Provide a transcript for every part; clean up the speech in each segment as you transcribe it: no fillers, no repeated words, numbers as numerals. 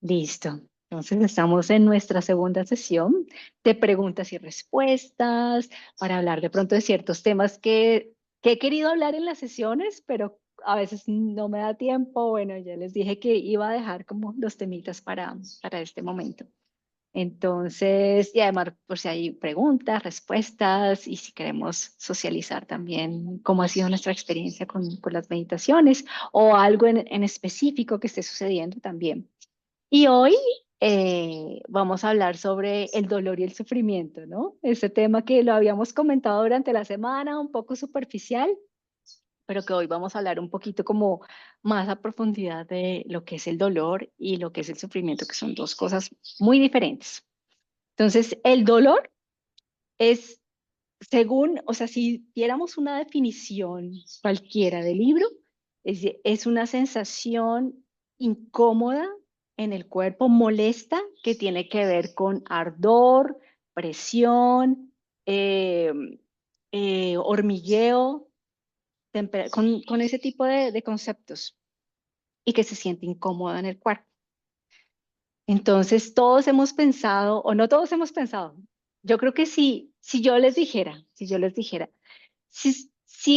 Listo. Entonces estamos en nuestra segunda sesión de preguntas y respuestas para hablar de pronto de ciertos temas que he querido hablar en las sesiones, pero a veces no me da tiempo. Bueno, ya les dije que iba a dejar como los temitas para este momento. Entonces, y además, por si hay preguntas, respuestas y si queremos socializar también cómo ha sido nuestra experiencia con las meditaciones o algo en específico que esté sucediendo también. Y hoy vamos a hablar sobre el dolor y el sufrimiento, ¿no? Ese tema que lo habíamos comentado durante la semana, un poco superficial, pero que hoy vamos a hablar un poquito como más a profundidad de lo que es el dolor y lo que es el sufrimiento, que son dos cosas muy diferentes. Entonces, el dolor es, según, o sea, si diéramos una definición cualquiera del libro, es una sensación incómoda en el cuerpo, molesta, que tiene que ver con ardor, presión, eh, hormigueo, con ese tipo de conceptos y que se siente incómoda en el cuerpo. Entonces, todos hemos pensado, o no todos hemos pensado, yo creo que si yo les dijera, si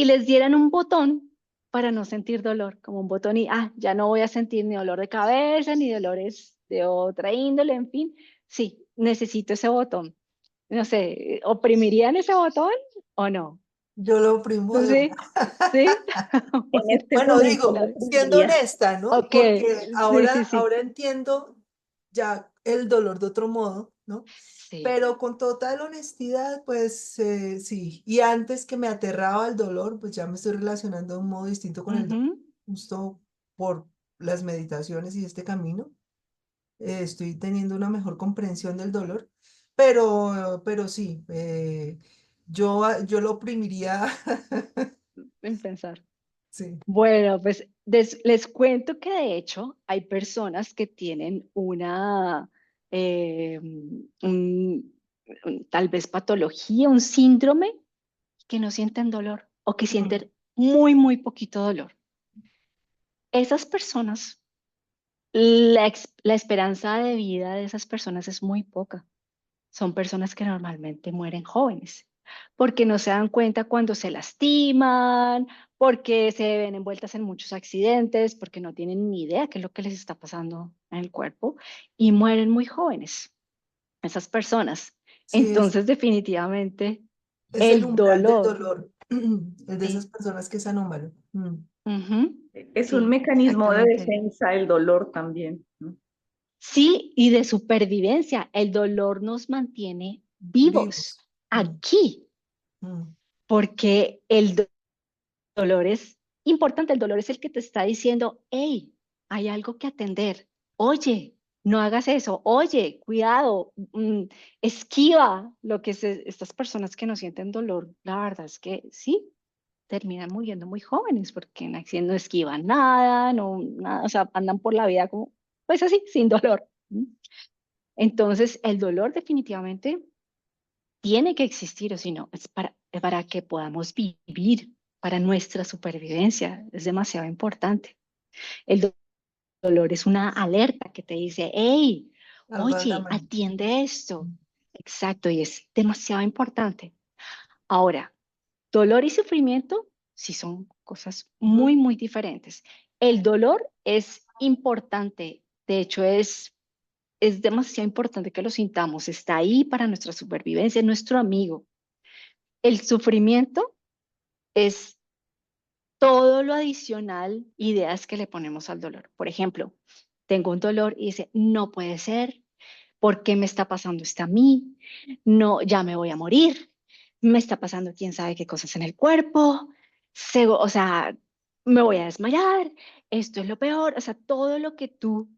les dieran un botón para no sentir dolor, como un botón y, ya no voy a sentir ni dolor de cabeza, ni dolores de otra índole, en fin, sí, necesito ese botón. No sé, ¿oprimirían ese botón o no? Yo lo oprimo de Sí, una. sí, En este Bueno, momento digo, la siendo oprimiría. honesta, ¿no? ok, Porque sí, ahora, sí, sí, ahora entiendo ya el dolor de otro modo, ¿no? sí. Pero con total honestidad, pues sí. Y antes que me aterraba el dolor, pues ya me estoy relacionando de un modo distinto con el dolor, Ujú. justo por las meditaciones y este camino. Estoy teniendo una mejor comprensión del dolor, pero sí, yo lo oprimiría, En pensar. sí. Bueno, pues les cuento que de hecho hay personas que tienen una, tal vez patología, un síndrome que no sienten dolor o que Mm, sienten muy, muy poquito dolor. Esas personas, la esperanza de vida de esas personas es muy poca. Son personas que normalmente mueren jóvenes, porque no se dan cuenta cuando se lastiman, porque se ven envueltas en muchos accidentes, porque no tienen ni idea qué es lo que les está pasando en el cuerpo y mueren muy jóvenes, esas personas. sí, Entonces, definitivamente, es el el umbral del dolor, dolor, el de esas sí, personas que es anómalo. ujú, Es un sí, mecanismo de exactamente. defensa el dolor también, ¿no? Sí, y de supervivencia, el dolor nos mantiene vivos Vivos. aquí, Mm. porque dolor es importante, el dolor es el que te está diciendo, hey, hay algo que atender, oye, no hagas eso, oye, cuidado, esquiva lo que estas personas que no sienten dolor, la verdad es que sí, terminan muriendo muy jóvenes porque en accidente no esquivan nada, no, nada, o sea, andan por la vida como, pues así, sin dolor. Entonces, el dolor definitivamente tiene que existir, o si no, es para que podamos vivir, para nuestra supervivencia. Es demasiado importante. El dolor es una alerta que te dice, hey, Algo anda oye, mal. atiende esto. Exacto, y es demasiado importante. Ahora, dolor y sufrimiento sí son cosas muy, Ujú. muy diferentes. El dolor es importante, de hecho es demasiado importante que lo sintamos, está ahí para nuestra supervivencia, es nuestro amigo. El sufrimiento es todo lo adicional, ideas que le ponemos al dolor. Por ejemplo, tengo un dolor y dice, no puede ser, ¿por qué me está pasando esto a mí? No, ya me voy a morir, me está pasando quién sabe qué cosas en el cuerpo, o sea, me voy a desmayar, esto es lo peor, o sea, todo lo que tú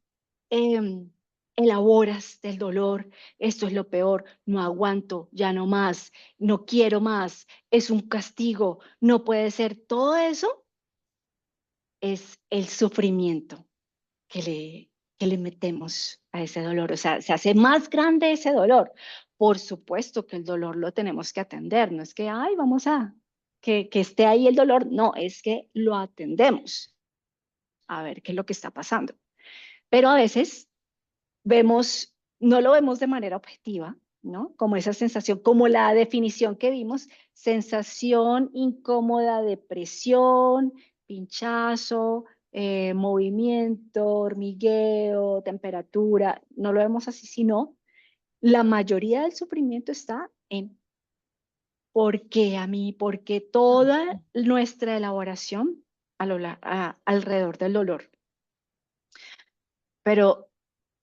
em, elaboras del dolor, esto es lo peor, no aguanto, ya no más, no quiero más, es un castigo, no puede ser, todo eso es el sufrimiento que le metemos a ese dolor. O sea, se hace más grande ese dolor. Por supuesto que el dolor lo tenemos que atender. No es que, ay, vamos a, que esté ahí el dolor. No, es que lo atendemos a ver qué es lo que está pasando. Pero a veces no lo vemos de manera objetiva, ¿no? Como esa sensación, como la definición que vimos, sensación incómoda de presión, pinchazo, movimiento, hormigueo, temperatura, no lo vemos así, sino la mayoría del sufrimiento está en ¿por qué a mí? Porque toda nuestra elaboración alrededor del dolor. Pero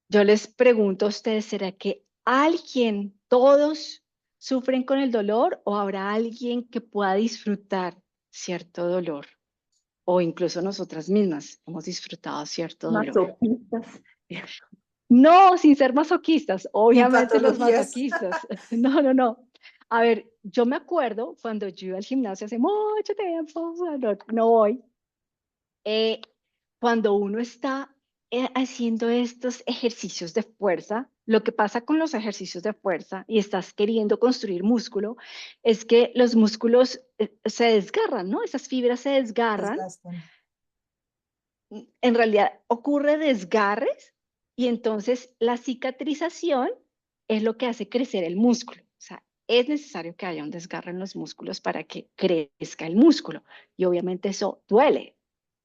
yo les pregunto a ustedes, ¿será que todos sufren con el dolor o habrá alguien que pueda disfrutar cierto dolor? O incluso nosotras mismas hemos disfrutado cierto dolor. Masoquistas. No, sin ser masoquistas, Sin obviamente los patologías. masoquistas. No, no, no. A ver, yo me acuerdo cuando yo iba al gimnasio hace mucho tiempo, no voy, eh, cuando uno está haciendo estos ejercicios de fuerza, lo que pasa con los ejercicios de fuerza y estás queriendo construir músculo es que los músculos se desgarran, ¿no? Esas fibras se desgarran. Desgastan. En realidad ocurre desgarres y entonces la cicatrización es lo que hace crecer el músculo. O sea, es necesario que haya un desgarre en los músculos para que crezca el músculo. Y obviamente eso duele,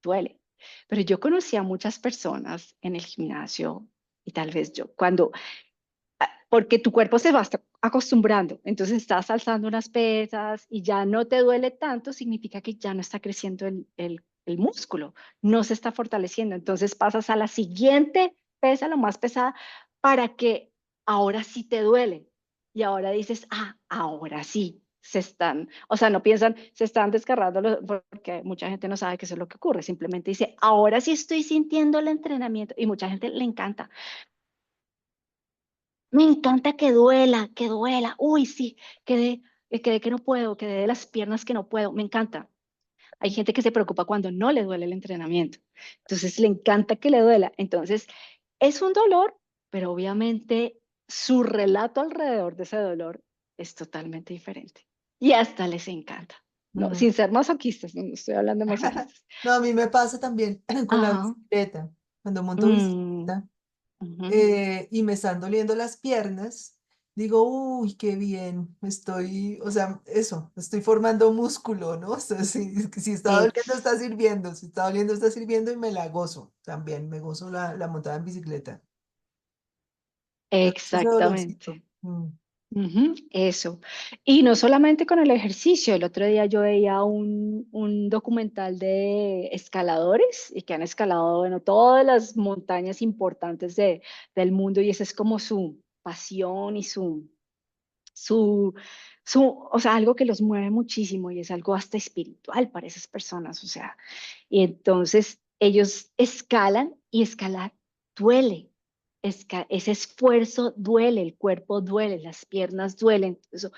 duele. Pero yo conocí a muchas personas en el gimnasio y tal vez porque tu cuerpo se va acostumbrando, entonces estás alzando unas pesas y ya no te duele tanto, significa que ya no está creciendo el músculo, no se está fortaleciendo, entonces pasas a la siguiente pesa, lo más pesada, para que ahora sí te duele y ahora dices, ahora sí. O sea, no piensan, se están desgarrando, porque mucha gente no sabe que eso es lo que ocurre, simplemente dice, ahora sí estoy sintiendo el entrenamiento y mucha gente le encanta. Me encanta que duela. Uy, sí, quedé que no puedo, quedé de las piernas que no puedo. Me encanta. Hay gente que se preocupa cuando no le duele el entrenamiento. Entonces le encanta que le duela. Entonces es un dolor, pero obviamente su relato alrededor de ese dolor es totalmente diferente. Y hasta les encanta. No, Mm. sin ser masoquistas, no estoy hablando de masoquistas. No, a mí me pasa también con la Ajá. bicicleta. Cuando monto Mm, bicicleta ujú. y me están doliendo las piernas, digo, uy, qué bien, o sea, eso, estoy formando músculo, ¿no? O sea, si está doliendo, Ex- está sirviendo, si está doliendo, está sirviendo y me la gozo también, me gozo la montada en bicicleta. Ese dolorcito. exactamente. Mm. Ujú, eso. Y no solamente con el ejercicio, el otro día yo veía un documental de escaladores y que han escalado, bueno, todas las montañas importantes del mundo y esa es como su pasión y su, o sea, algo que los mueve muchísimo y es algo hasta espiritual para esas personas, o sea, y entonces ellos escalan y escalar duele. Ese esfuerzo duele, el cuerpo duele, las piernas duelen, eso.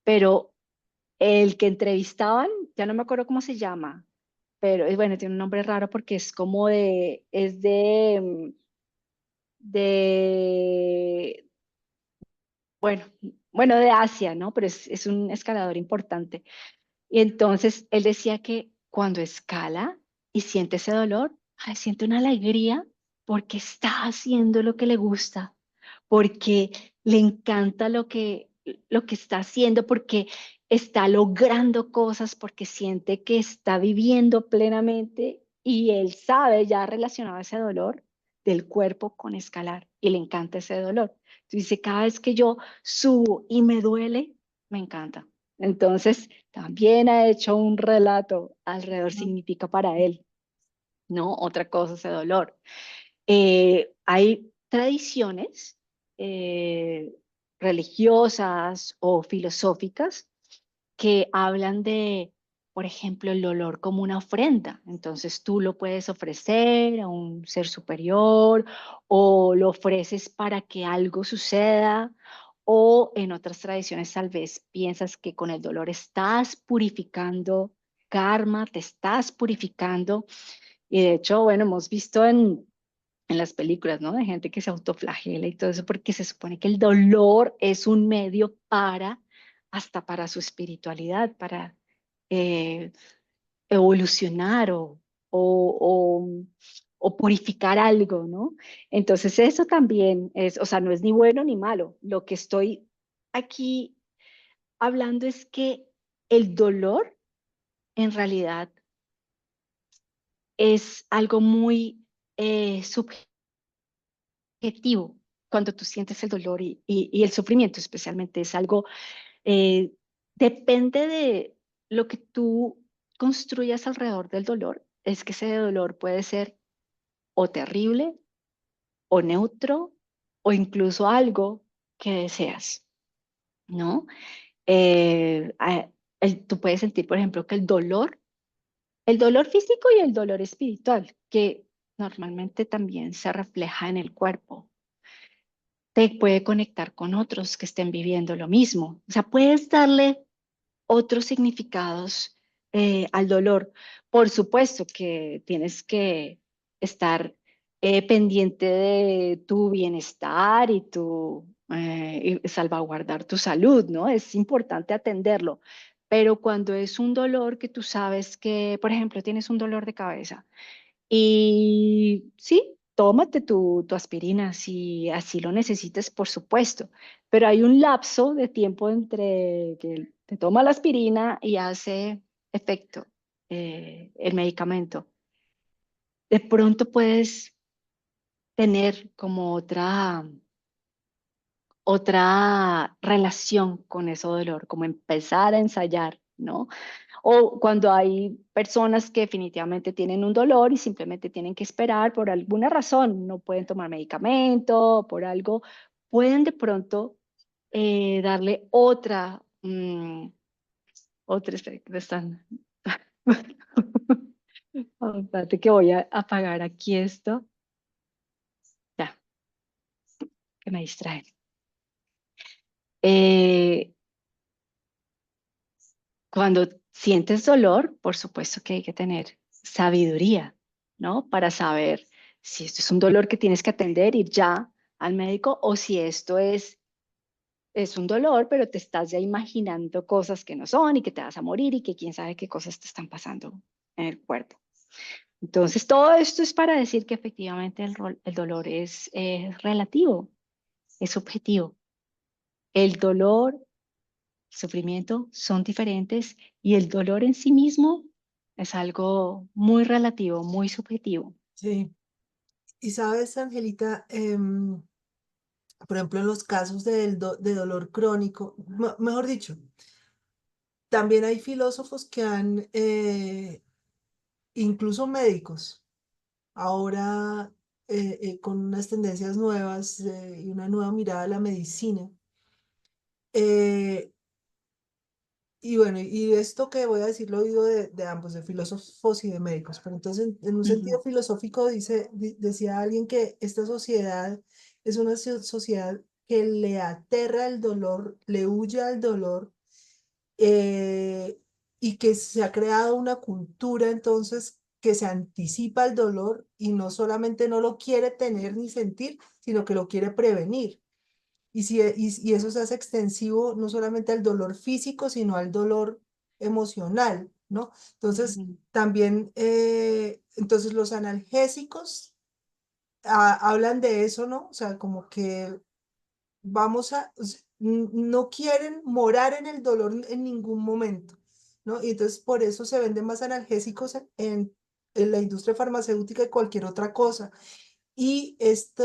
Pero el que entrevistaban, ya no me acuerdo cómo se llama, pero bueno, tiene un nombre raro porque es como de, bueno, bueno, de Asia, ¿no? Pero es un escalador importante. Y entonces él decía que cuando escala y siente ese dolor, ay, siente una alegría porque está haciendo lo que le gusta, porque le encanta lo que está haciendo, porque está logrando cosas, porque siente que está viviendo plenamente y él sabe, ya ha relacionado ese dolor del cuerpo con escalar y le encanta ese dolor. Entonces dice, cada vez que yo subo y me duele, me encanta. Entonces, también ha hecho un relato alrededor significa para él, ¿no? Otra cosa, ese dolor. Hay tradiciones eh, religiosas o filosóficas que hablan de, por ejemplo, el dolor como una ofrenda. Entonces tú lo puedes ofrecer a un ser superior o lo ofreces para que algo suceda. O en otras tradiciones tal vez piensas que con el dolor estás purificando karma, te estás purificando. Y de hecho, bueno, hemos visto en las películas, ¿no? De gente que se autoflagela y todo eso, porque se supone que el dolor es un medio hasta para su espiritualidad, para eh, evolucionar o o purificar algo, ¿no? Entonces eso también es, o sea, no es ni bueno ni malo. Lo que estoy aquí hablando es que el dolor en realidad es algo muy subjetivo. Cuando tú sientes el dolor y el sufrimiento especialmente es algo, eh, depende de lo que tú construyas alrededor del dolor, es que ese dolor puede ser o terrible o neutro o incluso algo que deseas, ¿no? Eh, a- tú puedes sentir, por ejemplo, que el dolor físico y el dolor espiritual, que normalmente también se refleja en el cuerpo, te puede conectar con otros que estén viviendo lo mismo. O sea, puedes darle otros significados al dolor. Por supuesto que tienes que estar pendiente de tu bienestar y y salvaguardar tu salud, ¿no? Es importante atenderlo. Pero cuando es un dolor que tú sabes que, por ejemplo, tienes un dolor de cabeza y sí, tómate tu aspirina si así lo necesites, por supuesto, pero hay un lapso de tiempo entre que te toma la aspirina y hace efecto el medicamento. De pronto puedes tener como otra relación con ese dolor, como empezar a ensayar, ¿no? O cuando hay personas que definitivamente tienen un dolor y simplemente tienen que esperar por alguna razón, no pueden tomar medicamento, por algo, pueden de pronto darle espera, que me están, oh, espérate que voy a apagar aquí esto, ya, que me distrae. Eh, Cuando sientes dolor, por supuesto que hay que tener sabiduría, ¿no? Para saber si esto es un dolor que tienes que atender, ir ya al médico, o si esto es un dolor, pero te estás ya imaginando cosas que no son y que te vas a morir y que quién sabe qué cosas te están pasando en el cuerpo. Entonces, todo esto es para decir que efectivamente el dolor es relativo, es subjetivo. El dolor, sufrimiento son diferentes y el dolor en sí mismo es algo muy relativo, muy subjetivo. Sí. Y sabes, Angelita, por ejemplo, en los casos de dolor crónico, mejor dicho, también hay filósofos que han, incluso médicos, ahora con unas tendencias nuevas y una nueva mirada a la medicina. eh, y bueno, y esto que voy a decir lo digo de ambos, de filósofos y de médicos, pero entonces en un Ujú, sentido filosófico decía alguien que esta sociedad es una sociedad que le aterra el dolor, le huye al dolor, eh, y que se ha creado una cultura entonces que se anticipa al dolor y no solamente no lo quiere tener ni sentir, sino que lo quiere prevenir. Y eso se hace extensivo no solamente al dolor físico, sino al dolor emocional, ¿no? Entonces, ujú, también, entonces los analgésicos hablan de eso, ¿no? O sea, como que no quieren morar en el dolor en ningún momento, ¿no? Y entonces por eso se venden más analgésicos en la industria farmacéutica que cualquier otra cosa. Y esta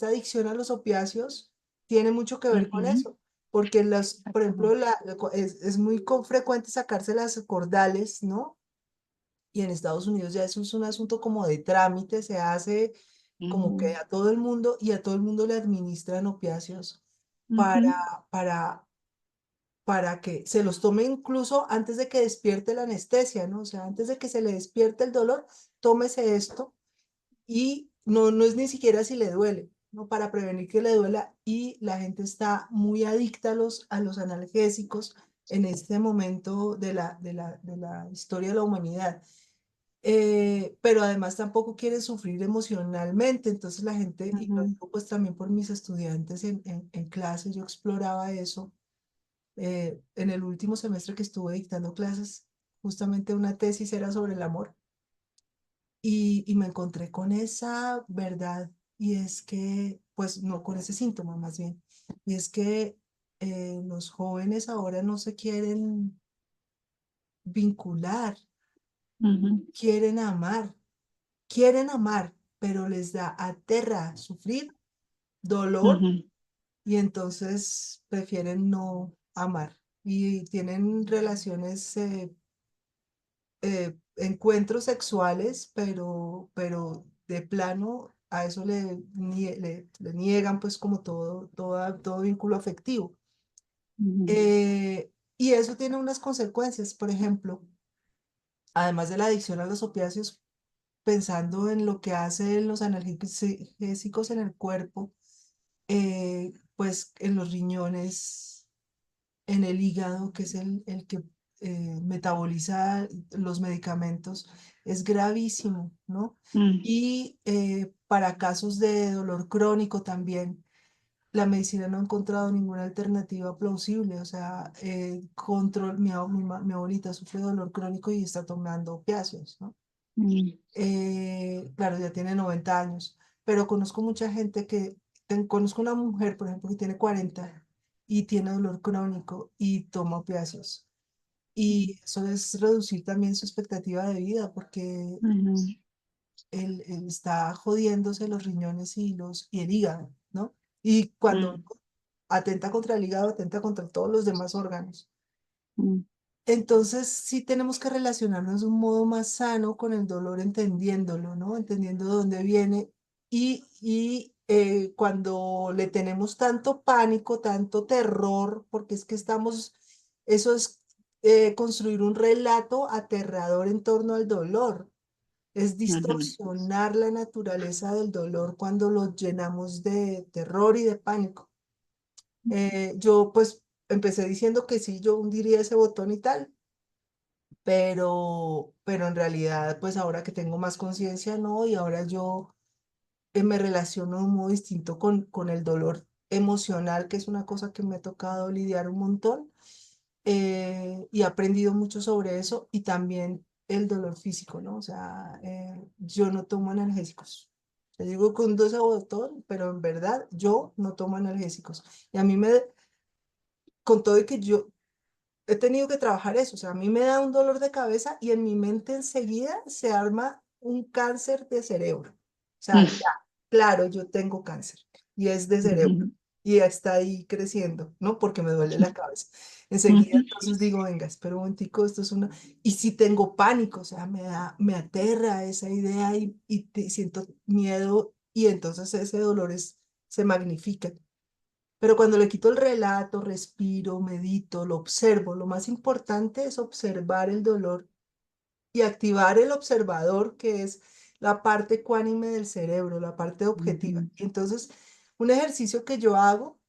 adicción a los opiáceos tiene mucho que ver con ujú, eso, porque por ejemplo, exactamente. es muy frecuente sacarse las cordales, ¿no? Y en Estados Unidos ya eso es un asunto como de trámite, se hace como que Mm, a todo el mundo y a todo el mundo le administran opiáceos para, ujú, para, para que se los tome incluso antes de que despierte la anestesia, ¿no? O sea, antes de que se le despierte el dolor, tómese esto y no es ni siquiera si le duele, ¿no? Para prevenir que le duela y la gente está muy adicta a los analgésicos en este momento de la historia de la humanidad. Pero además tampoco quiere sufrir emocionalmente, entonces la gente, y lo ujú, digo pues también por mis estudiantes en clase, yo exploraba eso. En el último semestre que estuve dictando clases, justamente una tesis era sobre el amor. y me encontré con esa verdad, y es que, pues no con ese síntoma más bien, y es que los jóvenes ahora no se quieren vincular, Ujú, quieren amar, pero les da aterra sufrir, dolor, ujú, y entonces prefieren no amar. Y tienen relaciones, encuentros sexuales, pero de plano a eso le niegan pues como todo vínculo afectivo. ujú, Y eso tiene unas consecuencias, por ejemplo, además de la adicción a los opiáceos, pensando en lo que hacen los analgésicos en el cuerpo, pues en los riñones, en el hígado, que es el que metaboliza los medicamentos, es gravísimo, ¿no? mm, Y para casos de dolor crónico también, la medicina no ha encontrado ninguna alternativa plausible. O sea, mi abuelita sufre de dolor crónico y está tomando opiáceos, ¿no? mm, Claro, ya tiene 90 años, pero conozco mucha gente conozco una mujer, por ejemplo, que tiene 40 y tiene dolor crónico y toma opiáceos. mm, Y eso es reducir también su expectativa de vida, porque ujú, él está jodiéndose los riñones y el hígado, ¿no? Y cuando mm, atenta contra el hígado, atenta contra todos los demás órganos. mm, Entonces, sí tenemos que relacionarnos de un modo más sano con el dolor, entendiéndolo, ¿no? Entendiendo de dónde viene. Y cuando le tenemos tanto pánico, tanto terror, porque es que eso es construir un relato aterrador en torno al dolor. Es ujú. distorsionar la naturaleza del dolor cuando lo llenamos de terror y de pánico. Yo pues empecé diciendo que sí, yo hundiría ese botón y tal, pero en realidad, pues ahora que tengo más conciencia, no, y ahora yo me relaciono de un modo distinto con el dolor emocional, que es una cosa que me ha tocado lidiar un montón, y he aprendido mucho sobre eso, y también el dolor físico, ¿no? O sea, yo no tomo analgésicos. Te digo con dos ese botón, pero en verdad yo no tomo analgésicos. Y a mí con todo y que yo he tenido que trabajar eso. O sea, a mí me da un dolor de cabeza y en mi mente enseguida se arma un cáncer de cerebro. O sea, ya, claro, yo tengo cáncer y es de cerebro Mm. y ya está ahí creciendo, ¿no? Porque me duele la cabeza. Enseguida entonces digo, venga, espera un momentico, esto es una... Y si tengo pánico, o sea, me aterra esa idea y siento miedo y entonces ese dolor se magnifica. Pero cuando le quito el relato, respiro, medito, lo observo. Lo más importante es observar el dolor y activar el observador, que es la parte ecuánime del cerebro, la parte objetiva. Ujú, Y entonces, un ejercicio que yo hago,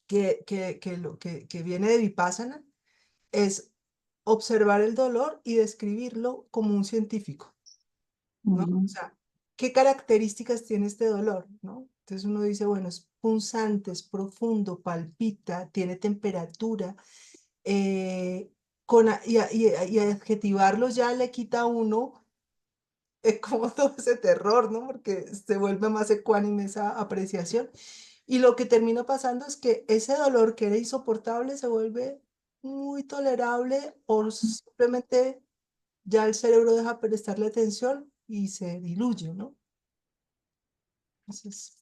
que viene de Vipassana, es observar el dolor y describirlo como un científico, ¿no? O ujú, sea, ¿qué características tiene este dolor, no? Entonces uno dice, bueno, es punzante, es profundo, palpita, tiene temperatura, eh, y adjetivarlo ya le quita a uno como todo ese terror, ¿no? Porque se vuelve más ecuánime esa apreciación. Y lo que termina pasando es que ese dolor que era insoportable se vuelve muy tolerable, o simplemente ya el cerebro deja de prestarle atención y se diluye, ¿no? Entonces,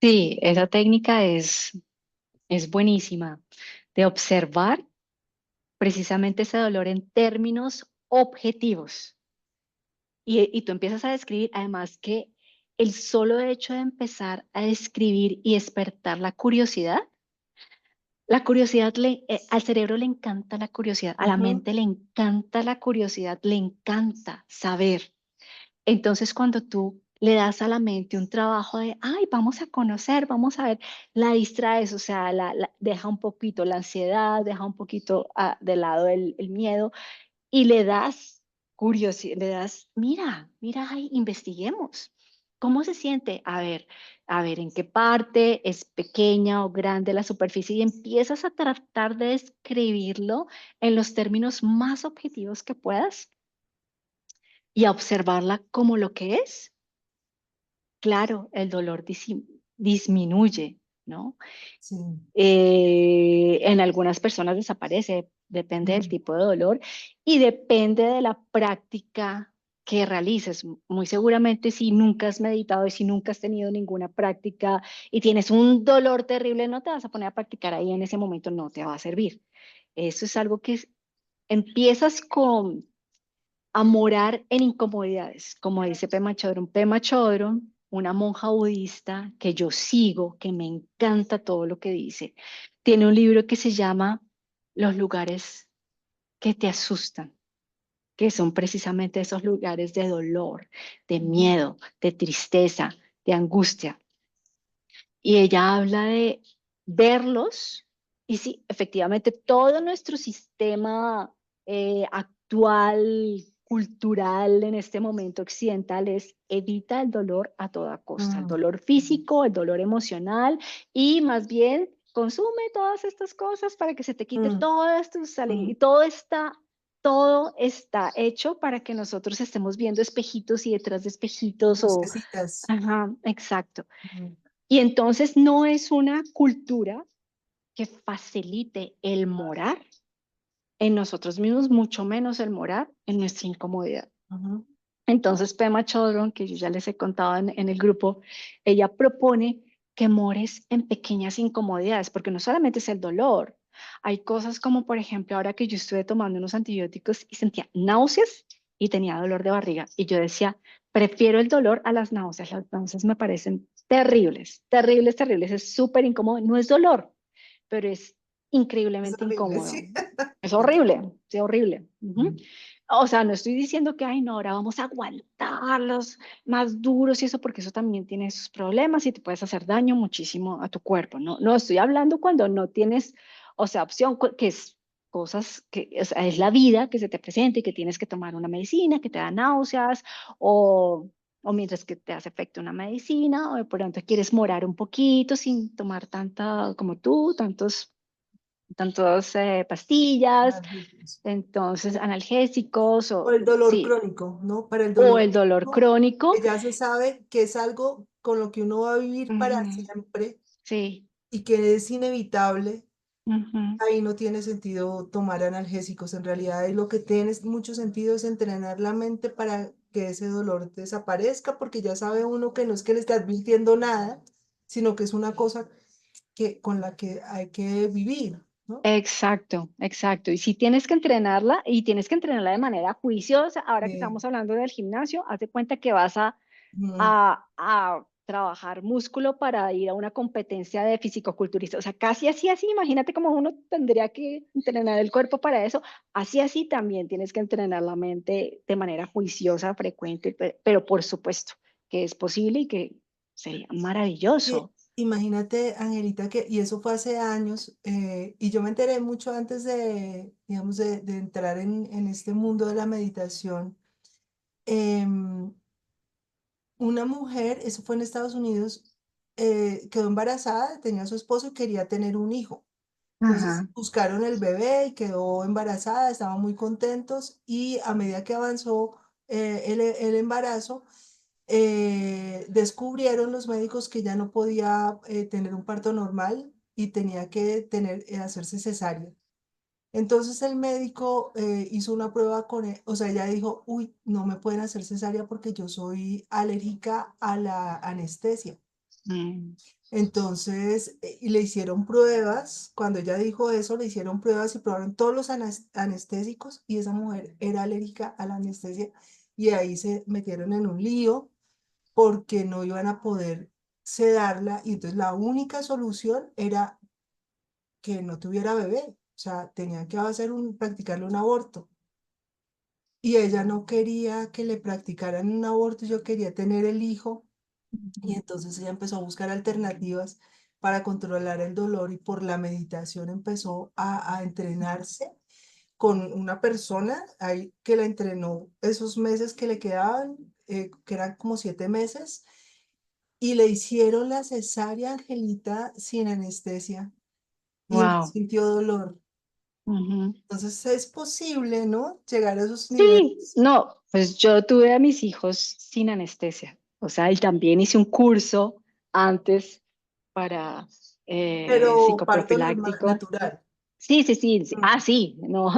sí, esa técnica es buenísima de observar precisamente ese dolor en términos objetivos. Y tú empiezas a describir, además que el solo hecho de empezar a describir y despertar la curiosidad al cerebro le encanta la curiosidad, a la ujú, mente le encanta la curiosidad, le encanta saber. Entonces, cuando tú le das a la mente un trabajo de, ay, vamos a conocer, vamos a ver, la distraes, o sea, deja un poquito la ansiedad, deja un poquito de lado el miedo y le das curiosidad, le das, mira, mira, ay, investiguemos. ¿Cómo se siente? A ver, ¿en qué parte es pequeña o grande la superficie? Y empiezas a tratar de describirlo en los términos más objetivos que puedas y a observarla como lo que es, claro, el dolor disminuye, ¿no? Sí. En algunas personas desaparece, depende del Mm, tipo de dolor y depende de la práctica que realices. Muy seguramente si nunca has meditado y si nunca has tenido ninguna práctica y tienes un dolor terrible, no te vas a poner a practicar ahí en ese momento, no te va a servir. Eso es algo que empiezas con a morar en incomodidades, como dice Pema Chodron. Pema Chodron, una monja budista que yo sigo, que me encanta todo lo que dice, tiene un libro que se llama Los lugares que te asustan, que son precisamente esos lugares de dolor, de ujú, miedo, de tristeza, de angustia. Y ella habla de verlos, y sí, efectivamente, todo nuestro sistema actual, cultural, en este momento occidental, es evita el dolor a toda costa, el mm, dolor físico, el dolor emocional, y más bien consume todas estas cosas para que se te quite mm, todas tus alegrías, mm. y todo está hecho para que nosotros estemos viendo espejitos y detrás de espejitos o... Lucecitas. Ajá, exacto. Mm, Y entonces no es una cultura que facilite el morar en nosotros mismos, mucho menos el morar en nuestra incomodidad. ujú, Entonces Pema Chodron, que yo ya les he contado en el grupo, ella propone que mores en pequeñas incomodidades, porque no solamente es el dolor, hay cosas como, por ejemplo, ahora que yo estuve tomando unos antibióticos y sentía náuseas y tenía dolor de barriga, y yo decía, prefiero el dolor a las náuseas me parecen terribles, terribles, terribles, es súper incómodo, no es dolor, pero es es increíblemente horrible, incómodo. sí. Es horrible, sí, horrible. Ujú. Mm, O sea, no estoy diciendo que, ay, no, ahora vamos a aguantarlos más duros y eso, porque eso también tiene sus problemas y te puedes hacer daño muchísimo a tu cuerpo. No, no estoy hablando cuando no tienes, o sea, opción, que es cosas que o sea, es la vida que se te presenta y que tienes que tomar una medicina que te da náuseas o mientras que te hace efecto una medicina o de pronto quieres morar un poquito sin tomar tanta como tú, tantas pastillas, analgésicos. entonces analgésicos O o el dolor sí, crónico, ¿no? Para el o dolor el dolor crónico, crónico. que ya se sabe que es algo con lo que uno va a vivir para Ujú, siempre sí, y que es inevitable. ujú, Ahí no tiene sentido tomar analgésicos. En realidad, ahí lo que tiene mucho sentido es entrenar la mente para que ese dolor desaparezca, porque ya sabe uno que no es que le esté advirtiendo nada, sino que es una cosa que, con la que hay que vivir, ¿no? exacto, exacto. Y si tienes que entrenarla y tienes que entrenarla de manera juiciosa, ahora que Eh, estamos hablando del gimnasio, haz de cuenta que vas mm, a trabajar músculo para ir a una competencia de fisicoculturista. O sea, casi así, así, imagínate cómo uno tendría que entrenar el cuerpo para eso. Así, así también tienes que entrenar la mente de manera juiciosa, frecuente, pero por supuesto que es posible y que sería y maravilloso. imagínate, Angelita, que, y eso fue hace años, y yo me enteré mucho antes de, digamos, de entrar en este mundo de la meditación. em, una mujer, eso fue en Estados Unidos, quedó embarazada, tenía a su esposo y quería tener un hijo. Entonces Ajá. buscaron el bebé y quedó embarazada, estaban muy contentos y a medida que avanzó el embarazo, descubrieron los médicos que ya no podía tener un parto normal y tenía que hacerse cesárea. Entonces el médico hizo una prueba con él, o sea, ella dijo, uy, no me pueden hacer cesárea porque yo soy alérgica a la anestesia. Mm, Entonces, y le hicieron pruebas, cuando ella dijo eso, le hicieron pruebas y probaron todos los anestésicos y esa mujer era alérgica a la anestesia y ahí se metieron en un lío porque no iban a poder sedarla y entonces la única solución era que no tuviera bebé, o sea, tenían que practicarle un aborto. Y ella no quería que le practicaran un aborto, yo quería tener el hijo. Y ujú. entonces ella empezó a buscar alternativas para controlar el dolor y por la meditación empezó a entrenarse con una persona ahí que la entrenó esos meses que le quedaban, que eran como 7 meses, y le hicieron la cesárea, Angelita, sin anestesia y no Wow. sintió dolor. Ujú. Entonces es posible, ¿no? Llegar a esos Sí, niveles. no. Pues yo tuve a mis hijos sin anestesia, o sea, y también hice un curso antes para Pero parto psicoprofiláctico. natural. Sí, sí, sí, sí. Mm, Ah, sí, no,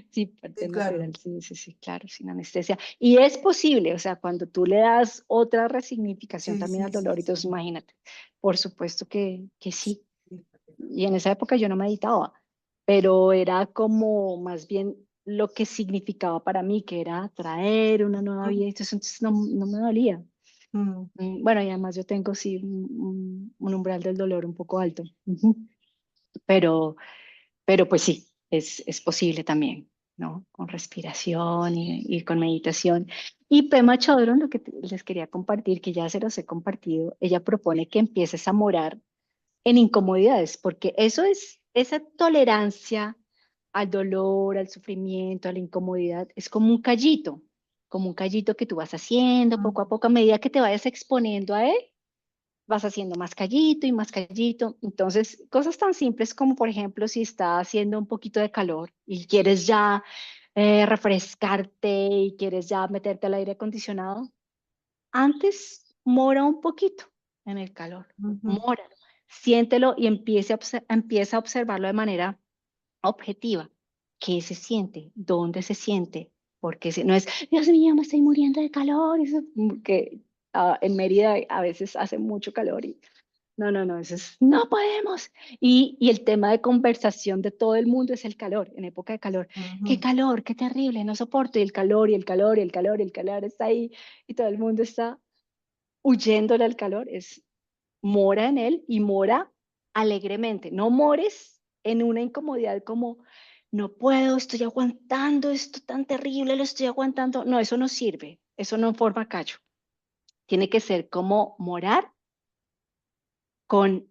sí, parte sí, claro. natural, sí, sí, sí, claro, sin anestesia. Y es posible, o sea, cuando tú le das otra resignificación Sí, también sí, al sí, dolor, entonces sí. imagínate, por supuesto que Sí, sí. Y en esa época yo no meditaba, pero era como más bien lo que significaba para mí, que era traer una nueva vida, entonces no, no me dolía. mm, Bueno, y además yo tengo sí un umbral del dolor un poco alto. Ujú. Pero, pero pues sí, es posible también, ¿no? Con respiración y con meditación. Y Pema Chodron, lo que les quería compartir, que ya se los he compartido, ella propone que empieces a morar en incomodidades, porque eso es esa tolerancia al dolor, al sufrimiento, a la incomodidad, es como un callito que tú vas haciendo mm, poco a poco a medida que te vayas exponiendo a él, vas haciendo más callito y más callito. Entonces, cosas tan simples como, por ejemplo, si está haciendo un poquito de calor y quieres ya refrescarte y quieres ya meterte al aire acondicionado, antes mora un poquito en el calor, ujú. móralo, siéntelo y empieza a observarlo de manera objetiva. ¿Qué se siente? ¿Dónde se siente? Porque si no es, Dios mío, me estoy muriendo de calor, eso, que en Mérida a veces hace mucho calor y no, no, no, eso es, no podemos. Y el tema de conversación de todo el mundo es el calor, en época de calor. Qué Ujú. calor, qué terrible, no soporto. Y el calor, y el calor, y el calor, y el calor está ahí, y todo el mundo está huyéndole al calor. Es mora en él y mora alegremente. No mores en una incomodidad como, no puedo, estoy aguantando esto tan terrible, lo estoy aguantando. No, eso no sirve, eso no forma callo. Tiene que ser como morar con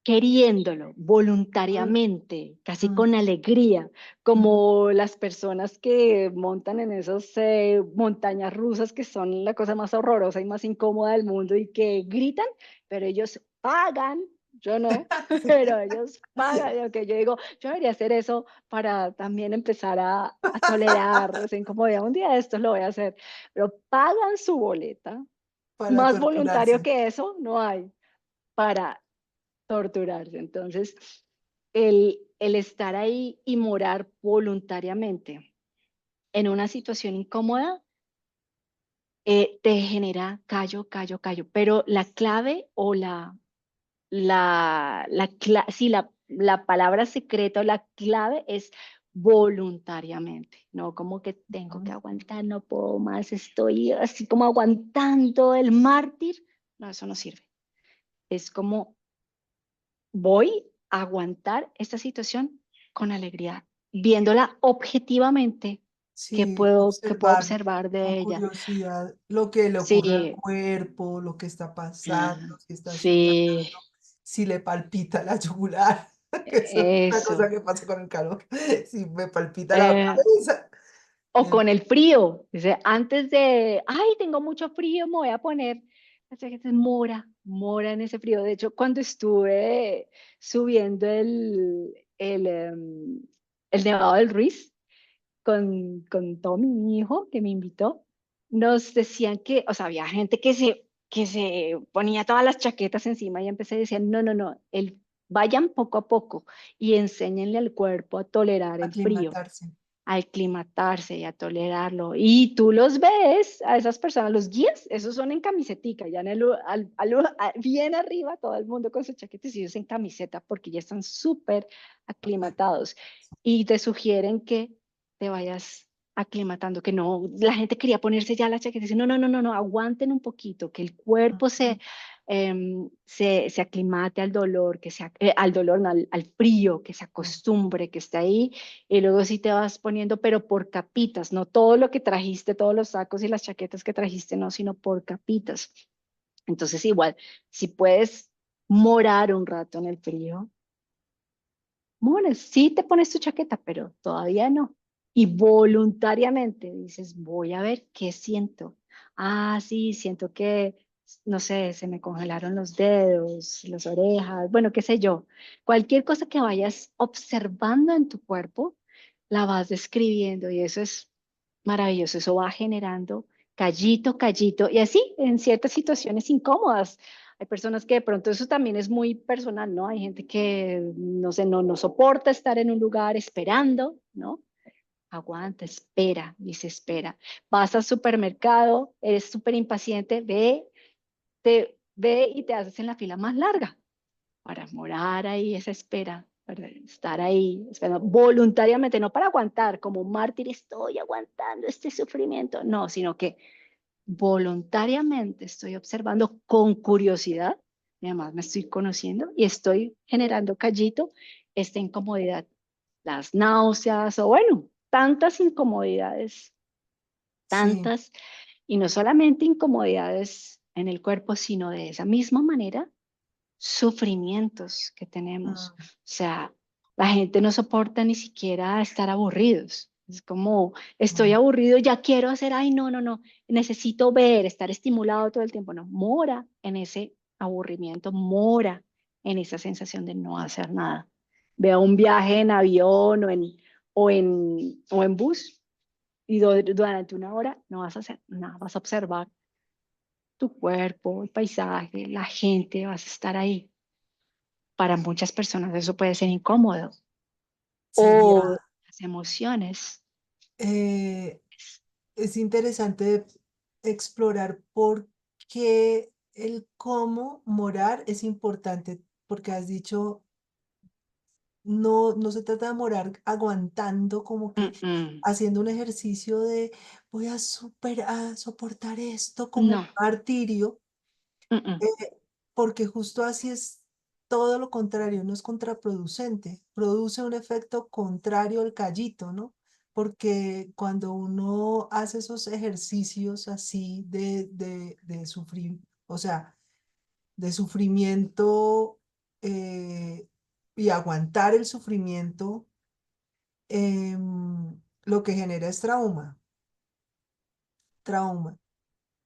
queriéndolo Mm, voluntariamente, casi mm, con alegría, ujú. como las personas que montan en esas montañas rusas que son la cosa más horrorosa y más incómoda del mundo y que gritan, pero ellos pagan, yo no, pero ellos pagan, lo que yo digo, yo debería hacer eso para también empezar a tolerar esa incomodidad. Un día de estos lo voy a hacer, pero pagan su boleta, Para más voluntario torturarse. que eso no hay para torturarse. Entonces, el estar ahí y morar voluntariamente en una situación incómoda te genera callo, callo, callo. Pero la clave o sí, la palabra secreta o la clave es voluntariamente, no como que tengo que Ujú. aguantar, no puedo más, estoy así como aguantando el mártir. No, eso no sirve. Es como voy a aguantar esta situación con alegría, viéndola objetivamente, Sí, qué puedo observar observar con de ella. curiosidad lo que le ocurre al Sí, cuerpo, lo que está pasando, ah, si está sudando, sí, si le palpita la yugular, que eso es una cosa eso. que pasa con el calor, si me palpita la Eh, cabeza. o eh, con el frío. Dice, antes de, ay, tengo mucho frío, me voy a poner. La chaqueta mora, mora en ese frío. De hecho, cuando estuve subiendo el Nevado del Ruiz, con Tommy, mi hijo, que me invitó, nos decían que, o sea, había gente que se ponía todas las chaquetas encima y empecé a decir, no, no, no, vayan poco a poco y enséñenle al cuerpo a tolerar el frío, aclimatarse. a aclimatarse y a tolerarlo. Y tú los ves, a esas personas, los guías, esos son en camisetica, ya en bien arriba, todo el mundo con sus chaquetas y ellos en camiseta porque ya están súper aclimatados. Y te sugieren que te vayas aclimatando, que no, la gente quería ponerse ya la chaqueta y dice, no, no, no, no, no, aguanten un poquito, que el cuerpo se aclimate al dolor, al dolor, no, al frío, que se acostumbre, que esté ahí, y luego sí te vas poniendo, pero por capitas, no todo lo que trajiste, todos los sacos y las chaquetas que trajiste, no, sino por capitas. Entonces igual, si puedes morar un rato en el frío, moras, sí te pones tu chaqueta, pero todavía no. Y voluntariamente dices, voy a ver qué siento. Ah, sí, siento que, no sé, se me congelaron los dedos, las orejas, bueno, qué sé yo. Cualquier cosa que vayas observando en tu cuerpo, la vas describiendo y eso es maravilloso. Eso va generando callito, callito, y así en ciertas situaciones incómodas. Hay personas que de pronto eso también es muy personal, ¿no? Hay gente que, no sé, no soporta estar en un lugar esperando, ¿no? Aguanta, espera, dice espera. Vas al supermercado, eres súper impaciente, ve y te haces en la fila más larga para morar ahí esa espera, para estar ahí esperando voluntariamente, no para aguantar, como un mártir estoy aguantando este sufrimiento, no, sino que voluntariamente estoy observando con curiosidad, y además me estoy conociendo y estoy generando callito esta incomodidad, las náuseas o bueno, tantas incomodidades, Sí. tantas, y no solamente incomodidades en el cuerpo, sino de esa misma manera sufrimientos que tenemos. Mm, O sea, la gente no soporta ni siquiera estar aburridos. Es como, estoy mm, aburrido, ya quiero hacer, ay, no, necesito ver, estar estimulado todo el tiempo. No, mora en ese aburrimiento, mora en esa sensación de no hacer nada. Vea un viaje en avión o en bus y durante una hora no vas a hacer nada, vas a observar tu cuerpo, el paisaje, la gente, vas a estar ahí. Para muchas personas eso puede ser incómodo. Sería, O las emociones. eh, es interesante explorar por qué el cómo morar es importante, porque has dicho, no se trata de morar aguantando, como que Mm, mm. haciendo un ejercicio de voy a soportar esto como No. un martirio, Mm, mm. porque justo así es todo lo contrario, no es contraproducente, produce un efecto contrario al callito, ¿no? Porque cuando uno hace esos ejercicios así de sufrir, o sea, de sufrimiento, y aguantar el sufrimiento, lo que genera es trauma, trauma.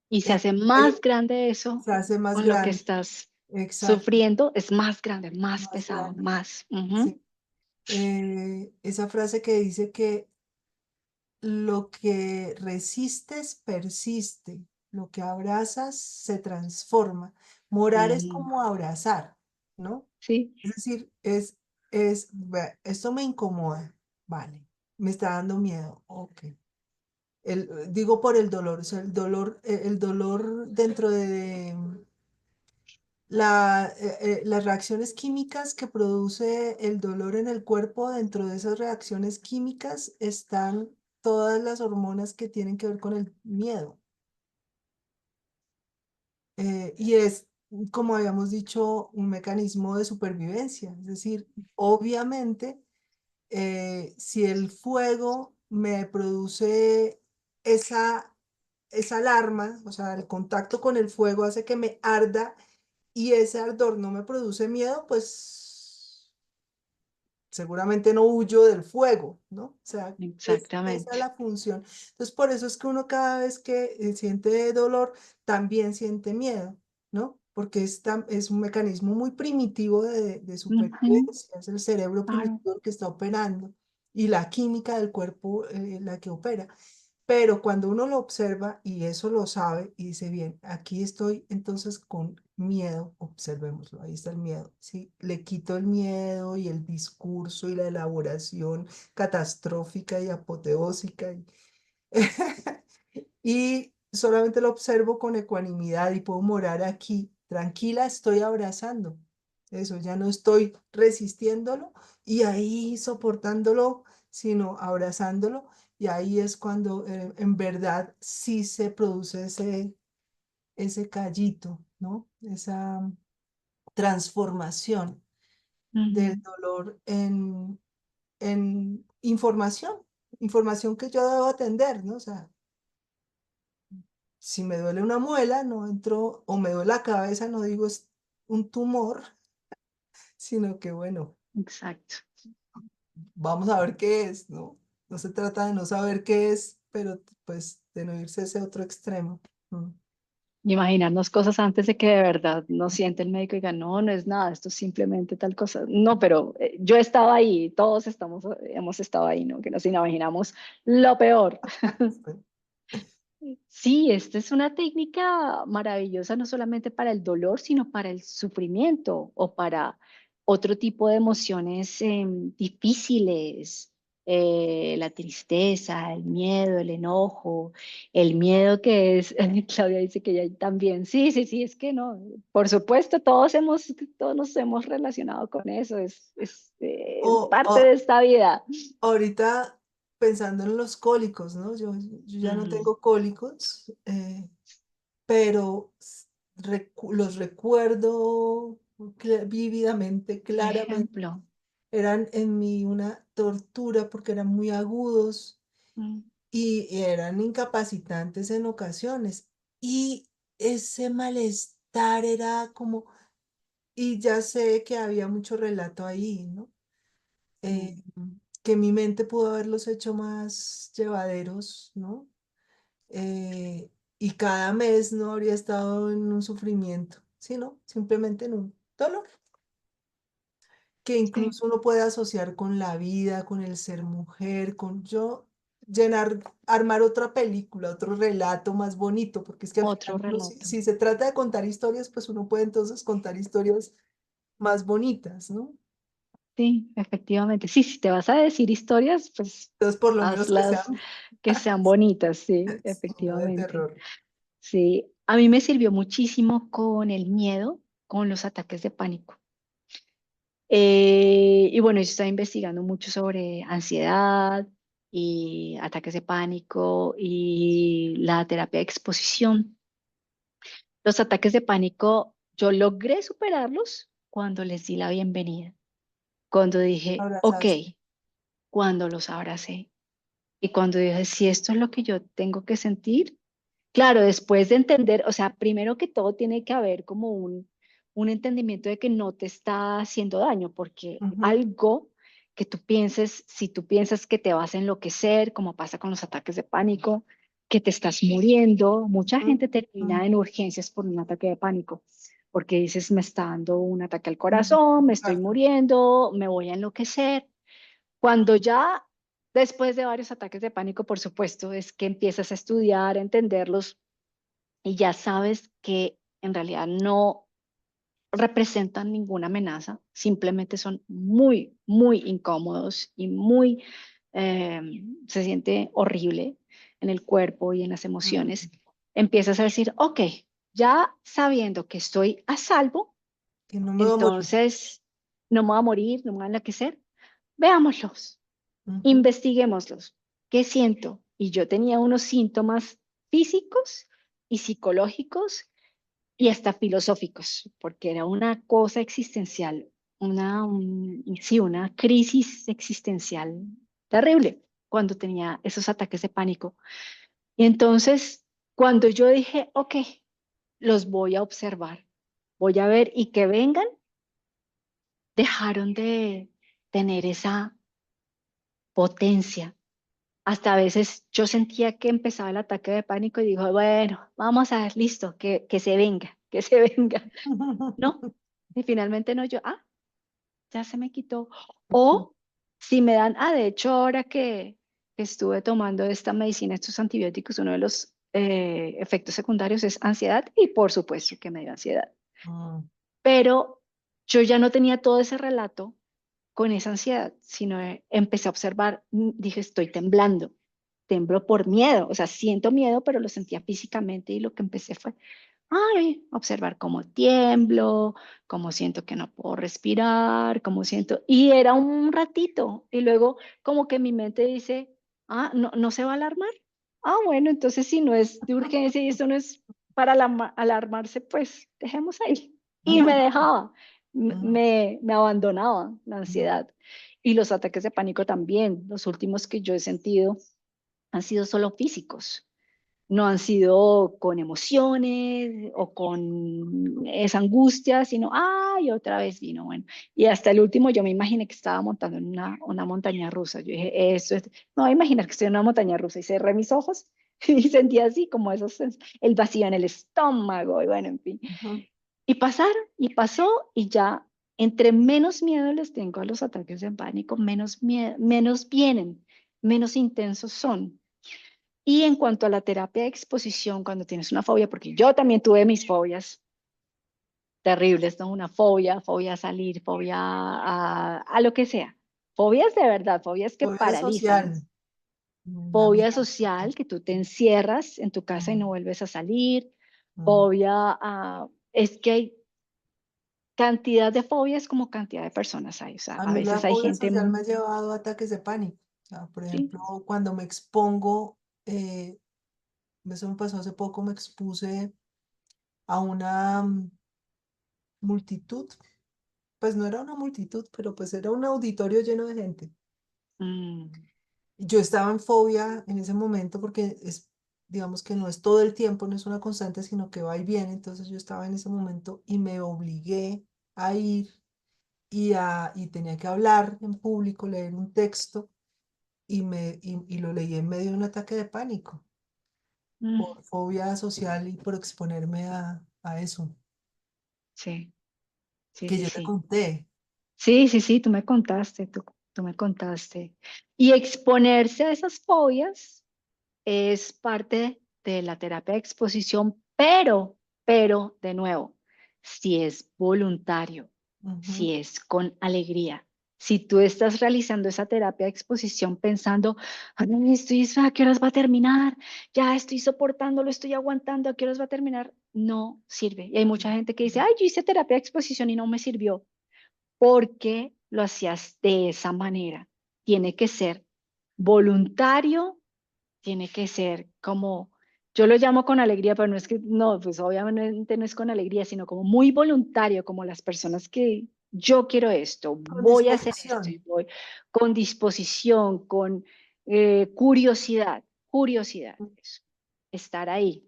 Y se Eh, hace más grande eso Se hace más con lo que grande, estás exacto, sufriendo, es más grande, más más pesado, grande. más. Ujú. Sí. Esa frase que dice que lo que resistes persiste, lo que abrazas se transforma. Morar es Mm, como abrazar, ¿no? sí, Es decir, esto me incomoda, vale, me está dando miedo, ok. Digo por el dolor, o sea, el dolor dentro de las reacciones químicas que produce el dolor en el cuerpo. Dentro de esas reacciones químicas están todas las hormonas que tienen que ver con el miedo. Y es, como habíamos dicho, un mecanismo de supervivencia. Es decir, obviamente, si el fuego me produce esa, esa alarma, o sea, el contacto con el fuego hace que me arda y ese ardor no me produce miedo, pues seguramente no huyo del fuego, ¿no? O sea, es esa exactamente. la función. Entonces, por eso es que uno cada vez que siente dolor, también siente miedo, ¿no? Porque es un mecanismo muy primitivo de Ujú, supervivencia, es el cerebro claro. primitivo el que está operando y la química del cuerpo la que opera. Pero cuando uno lo observa y eso lo sabe y dice, bien, aquí estoy entonces con miedo, observémoslo, ahí está el miedo, ¿sí? Le quito el miedo y el discurso y la elaboración catastrófica y apoteósica y solamente lo observo con ecuanimidad y puedo morar aquí, tranquila, estoy abrazando. Eso, ya no estoy resistiéndolo y ahí soportándolo, sino abrazándolo. Y ahí es cuando en verdad sí se produce ese callito, ¿no? Esa transformación del Ujú, dolor en información, información que yo debo atender, ¿no? O sea, si me duele una muela, no entro, o me duele la cabeza, no digo es un tumor, sino que bueno, exacto. vamos a ver qué es, ¿no? No se trata de no saber qué es, pero pues de no irse a ese otro extremo. Mm. Imaginarnos cosas antes de que de verdad nos siente el médico y diga, no, no es nada, esto es simplemente tal cosa. No, pero yo estaba ahí, todos hemos estado ahí, ¿no? Que nos imaginamos lo peor. Sí, esta es una técnica maravillosa no solamente para el dolor, sino para el sufrimiento o para otro tipo de emociones difíciles, la tristeza, el miedo, el enojo, el miedo que es, Claudia dice que ella también, sí, sí, sí, es que no, por supuesto, todos nos hemos relacionado con eso, es O, parte de o esta vida. ahorita pensando en los cólicos, ¿no? Yo ya no Ujú. tengo cólicos, pero los recuerdo vívidamente, Por claramente. ejemplo, Eran en mí una tortura porque eran muy agudos mm, y eran incapacitantes en ocasiones. Y ese malestar era como, y ya sé que había mucho relato ahí, ¿no? Eh, mm. que mi mente pudo haberlos hecho más llevaderos, ¿no? Eh, y cada mes no habría estado en un sufrimiento, sino simplemente en un dolor que Sí, incluso uno puede asociar con la vida, con el ser mujer, con yo llenar, armar otra película, otro relato más bonito, porque es que al otro final si, relato. si se trata de contar historias, pues uno puede entonces contar historias más bonitas, ¿no? Sí, efectivamente. Sí, si te vas a decir historias, pues Entonces, por lo menos que hazlas sean que sean bonitas, sí, sí, no de efectivamente. terror. Sí, a mí me sirvió muchísimo con el miedo, con los ataques de pánico. Y bueno, yo estoy investigando mucho sobre ansiedad y ataques de pánico y la terapia de exposición. Los ataques de pánico, yo logré superarlos cuando les di la bienvenida, cuando dije, ok, Abrazarse. cuando los abracé. Y cuando dije, si esto es lo que yo tengo que sentir, claro, después de entender, o sea, primero que todo tiene que haber como un entendimiento de que no te está haciendo daño, porque Ujú, algo que tú pienses, si tú piensas que te vas a enloquecer, como pasa con los ataques de pánico, que te estás muriendo, mucha ujú, gente termina en urgencias por un ataque de pánico, porque dices, me está dando un ataque al ujú. corazón, me estoy Exacto. muriendo, me voy a enloquecer. Cuando ya después de varios ataques de pánico, por supuesto, es que empiezas a estudiar, a entenderlos y ya sabes que en realidad no representan ninguna amenaza, simplemente son muy, muy incómodos y muy, eh, se siente horrible en el cuerpo y en las emociones. Empiezas a decir, ok, ya sabiendo que estoy a salvo, Que no me va a morir. entonces no me voy a morir, no me voy a enloquecer, veámoslos. Ujú, Investiguémoslos. ¿Qué siento? Y yo tenía unos síntomas físicos y psicológicos y hasta filosóficos, porque era una cosa existencial, sí, una crisis existencial terrible cuando tenía esos ataques de pánico. Y entonces, cuando yo dije, ok, los voy a observar, voy a ver y que vengan, dejaron de tener esa potencia. Hasta a veces yo sentía que empezaba el ataque de pánico y digo, bueno, vamos a ver, listo, que se venga, que se venga. No, y finalmente no, yo, ya se me quitó. O si me dan, de hecho, ahora que estuve tomando esta medicina, estos antibióticos, uno de los efectos secundarios es ansiedad y por supuesto que me dio ansiedad. Mm, Pero yo ya no tenía todo ese relato con esa ansiedad, sino empecé a observar, dije, estoy temblando, temblo por miedo, o sea, siento miedo, pero lo sentía físicamente y lo que empecé fue, observar cómo tiemblo, cómo siento que no puedo respirar, cómo siento, y era un ratito, y luego como que mi mente dice, no, no se va a alarmar. Bueno, entonces si no es de urgencia y esto no es para alarmarse, pues dejemos ahí. Y me dejaba, mm, me abandonaba la mm. ansiedad. Y los ataques de pánico también, los últimos que yo he sentido han sido solo físicos, no han sido con emociones o con esa angustia, sino, otra vez vino, bueno. Y hasta el último yo me imaginé que estaba montando en una montaña rusa. Yo dije, eso es, no voy a imaginar que estoy en una montaña rusa y cerré mis ojos y sentía así como esos, el vacío en el estómago, y bueno, en fin. Ujú. Y pasaron, y pasó, y ya, entre menos miedo les tengo a los ataques de pánico, menos, menos vienen, menos intensos son. Y en cuanto a la terapia de exposición, cuando tienes una fobia, porque yo también tuve mis fobias terribles, ¿no? Una fobia, fobia a salir, fobia a lo que sea. Fobias de verdad, fobias que Fobia paralizan. social. La Fobia mía. social, que tú te encierras en tu casa y no Mm, vuelves a salir. mm. Fobia a... Es que hay cantidad de fobias como cantidad de personas hay. O sea, A a mí la veces hay fobia gente... social me ha llevado a ataques de pánico. O sea, por Sí. ejemplo, cuando me expongo, eso me pasó hace poco, me expuse a una multitud, pues no era una multitud, pero pues era un auditorio lleno de gente. Mm, Yo estaba en fobia en ese momento porque es, digamos que no es todo el tiempo, no es una constante, sino que va y viene. Entonces yo estaba en ese momento y me obligué a ir y tenía que hablar en público, leer un texto y lo leí en medio de un ataque de pánico mm, por fobia social y por exponerme a eso sí, sí, que sí, yo te sí. conté. Sí, sí, sí, tú me contaste. Y exponerse a esas fobias es parte de la terapia de exposición, de nuevo, si es voluntario, Ujú. si es con alegría. Si tú estás realizando esa terapia de exposición pensando, "Ay, ¿a qué horas va a terminar? Ya estoy soportándolo, estoy aguantando, ¿a qué horas va a terminar?" No sirve. Y hay mucha gente que dice, ay, yo hice terapia de exposición y no me sirvió porque lo hacías de esa manera. Tiene que ser voluntario, tiene que ser como, yo lo llamo con alegría, pero no es que, no, pues obviamente no es con alegría, sino como muy voluntario, como las personas que yo quiero esto, Con voy a hacer esto y disposición. voy con disposición, con curiosidad, curiosidad, eso, estar ahí.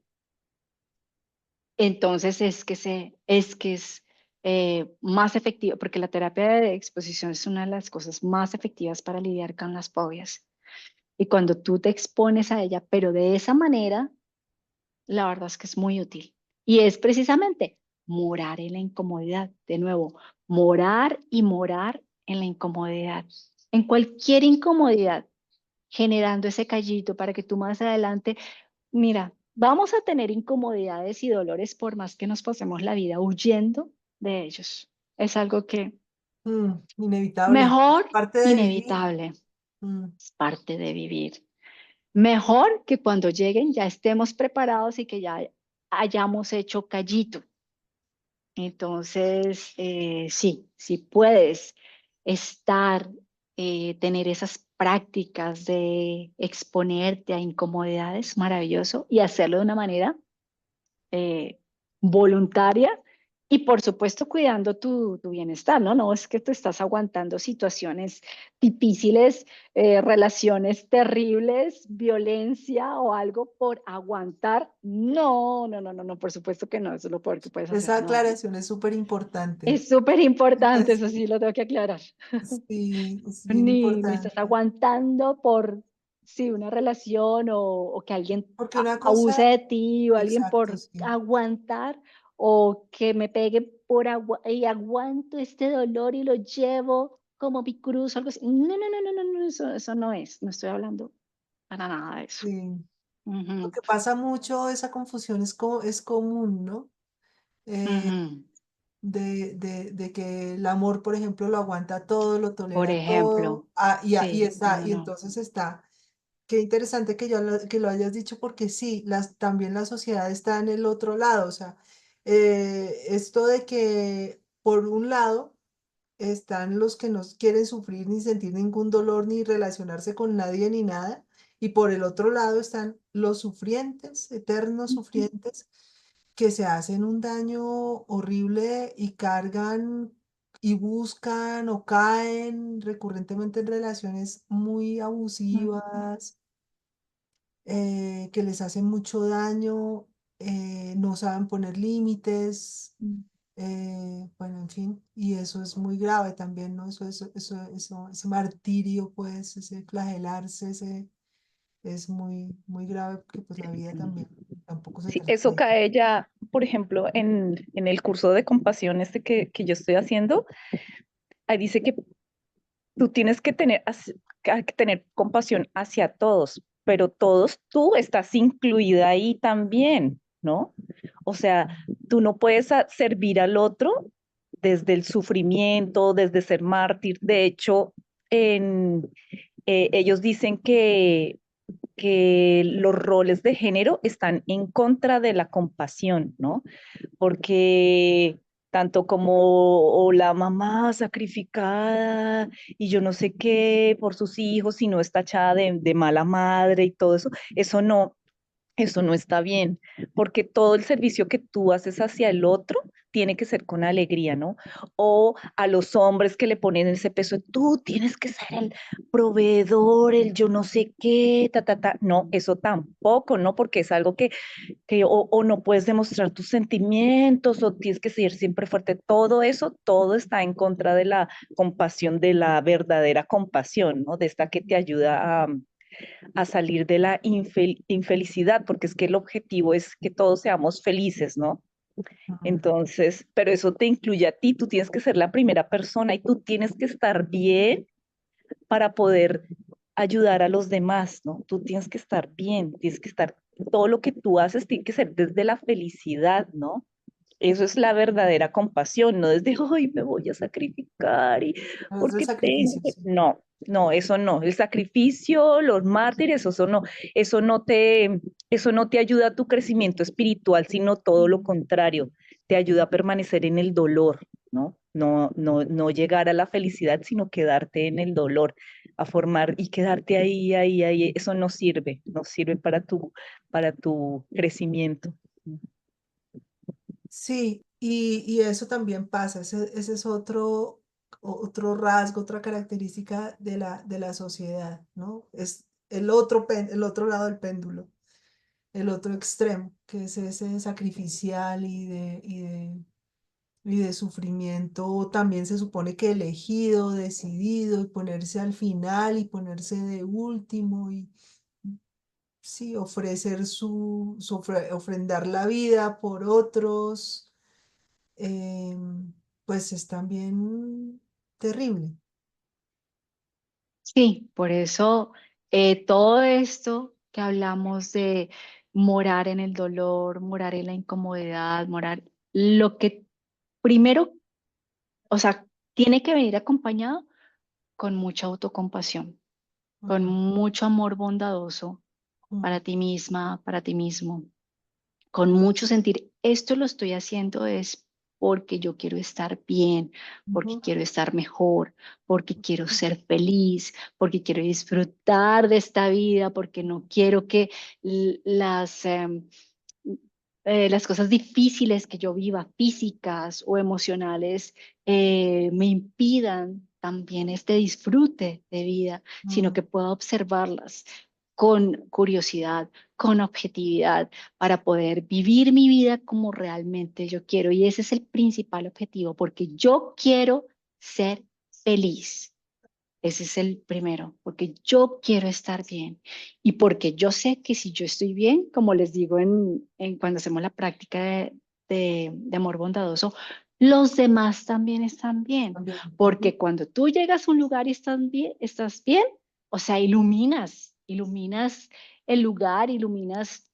Entonces es que es más efectivo, porque la terapia de exposición es una de las cosas más efectivas para lidiar con las fobias. Y cuando tú te expones a ella, pero de esa manera, la verdad es que es muy útil. Y es precisamente morar en la incomodidad. De nuevo, morar y morar en la incomodidad. En cualquier incomodidad, generando ese callito para que tú más adelante, mira, vamos a tener incomodidades y dolores por más que nos pasemos la vida huyendo de ellos. Es algo que Inevitable. Es mejor, parte de vivir. inevitable, Mm, es parte de vivir. Mejor que cuando lleguen ya estemos preparados y que ya hayamos hecho callito. Entonces, sí, si puedes estar, tener esas prácticas de exponerte a incomodidades, maravilloso, y hacerlo de una manera eh, voluntaria y por supuesto cuidando tu bienestar, ¿no? No es que tú estás aguantando situaciones difíciles, relaciones terribles, violencia o algo por aguantar. No, no, no, no, no, por supuesto que no, eso es lo peor que puedes hacer, Esa no. aclaración es súper importante. Es súper importante, eso sí lo tengo que aclarar. Sí, es bien Ni me estás importante. aguantando por, sí, una relación o que alguien Porque una abuse cosa, de ti o alguien exacto, por sí. aguantar o que me pegue por y aguanto este dolor y lo llevo como mi cruz o algo así. No, no, no, no, no, no, eso no es, no estoy hablando para nada de eso. Sí. Lo Ujú, que pasa mucho, esa confusión es común, ¿no? Eh, ujú. de que el amor, por ejemplo, lo aguanta todo, lo Por tolera ejemplo, todo, y sí, no, está, no, y no. entonces está. Qué interesante que lo hayas dicho porque sí, también la sociedad está en el otro lado, o sea, esto de que por un lado están los que no quieren sufrir ni sentir ningún dolor ni relacionarse con nadie ni nada, y por el otro lado están los sufrientes, eternos Ujú, sufrientes, que se hacen un daño horrible y cargan y buscan o caen recurrentemente en relaciones muy ujú, abusivas, que les hacen mucho daño, no saben poner límites, ujú. bueno, en fin, y eso es muy grave también, ¿no? Ese martirio, pues, ese flagelarse, es muy, muy grave porque pues la vida también tampoco se Sí, trata eso de... cae ya, por ejemplo, en el curso de compasión que yo estoy haciendo, ahí dice que tú tienes que que tener compasión hacia todos, pero todos, tú estás incluida ahí también, ¿no? O sea, tú no puedes servir al otro desde el sufrimiento, desde ser mártir. De hecho, ellos dicen que los roles de género están en contra de la compasión, ¿no? Porque tanto como o la mamá sacrificada y yo no sé qué por sus hijos y no está tachada de mala madre y todo eso, eso no está bien, porque todo el servicio que tú haces hacia el otro tiene que ser con alegría, ¿no? O a los hombres que le ponen ese peso, tú tienes que ser el proveedor, el yo no sé qué, ta, ta, ta. No, eso tampoco, ¿no? Porque es algo que o no puedes demostrar tus sentimientos o tienes que ser siempre fuerte. Todo eso, todo está en contra de la compasión, de la verdadera compasión, ¿no? De esta que te ayuda a salir de la infelicidad, porque es que el objetivo es que todos seamos felices, ¿no? Ujú. Entonces, pero eso te incluye a ti, tú tienes que ser la primera persona y tú tienes que estar bien para poder ayudar a los demás, ¿no? Tú tienes que estar bien, tienes que estar, todo lo que tú haces tiene que ser desde la felicidad, ¿no? Eso es la verdadera compasión, no desde, ay, me voy a sacrificar y Es el porque tengo sacrificio, que... sí. No, no, eso no. El sacrificio, los mártires, eso no te ayuda a tu crecimiento espiritual, sino todo lo contrario, te ayuda a permanecer en el dolor, ¿no? No llegar a la felicidad, sino quedarte en el dolor, a formar y quedarte ahí, ahí, ahí. Eso no sirve para tu crecimiento. Sí, y eso también pasa, ese es otro rasgo, otra característica de la sociedad, ¿no? Es el otro lado del péndulo, el otro extremo, que es ese sacrificial y de sufrimiento, también se supone que elegido, decidido, y ponerse al final y ponerse de último y sí, ofrecer ofrendar la vida por otros pues es también terrible. Sí, por eso todo esto que hablamos de morar en el dolor, morar en la incomodidad, morar, lo que primero, o sea, tiene que venir acompañado con mucha autocompasión, con Ujú, mucho amor bondadoso ujú, para ti misma, para ti mismo, con mucho sentir, esto lo estoy haciendo es porque yo quiero estar bien, porque ujú, quiero estar mejor, porque quiero ser feliz, porque quiero disfrutar de esta vida, porque no quiero que las cosas difíciles que yo viva, físicas o emocionales, me impidan también este disfrute de vida, sino ujú. que pueda observarlas con curiosidad, con objetividad, para poder vivir mi vida como realmente yo quiero. Y ese es el principal objetivo, porque yo quiero ser feliz. Ese es el primero, porque yo quiero estar bien y porque yo sé que si yo estoy bien, como les digo cuando hacemos la práctica de amor bondadoso, los demás también están bien, También. Ujú. porque cuando tú llegas a un lugar y estás bien, o sea, iluminas el lugar, iluminas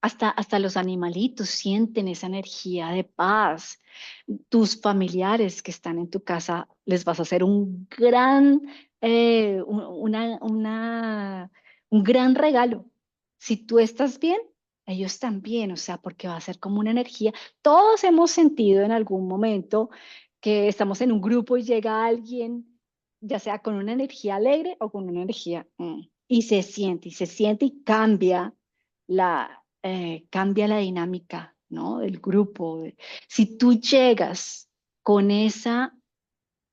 hasta los animalitos sienten esa energía de paz. Tus familiares que están en tu casa, les vas a hacer un gran regalo. Si tú estás bien, ellos también, o sea, porque va a ser como una energía. Todos hemos sentido en algún momento que estamos en un grupo y llega alguien, ya sea con una energía alegre o con una energía, y se siente y cambia la dinámica, ¿no? Del grupo. Si tú llegas con esa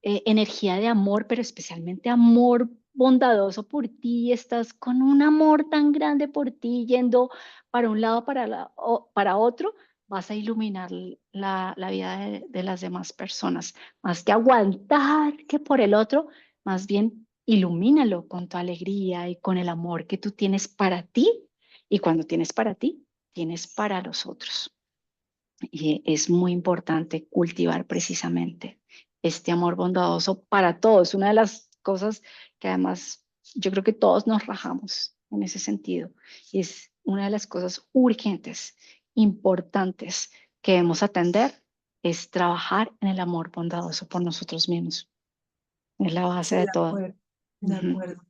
energía de amor, pero especialmente amor bondadoso por ti, estás con un amor tan grande por ti, yendo para un lado, para otro, vas a iluminar la vida de las demás personas, más que aguantar que por el otro, más bien ilumínalo con tu alegría y con el amor que tú tienes para ti. Y cuando tienes para ti, tienes para los otros. Y es muy importante cultivar precisamente este amor bondadoso para todos. Una de las cosas que además yo creo que todos nos rajamos en ese sentido. Y es una de las cosas urgentes, importantes que debemos atender, es trabajar en el amor bondadoso por nosotros mismos. Es la base Sí, de de todo. acuerdo, de Ujú. acuerdo.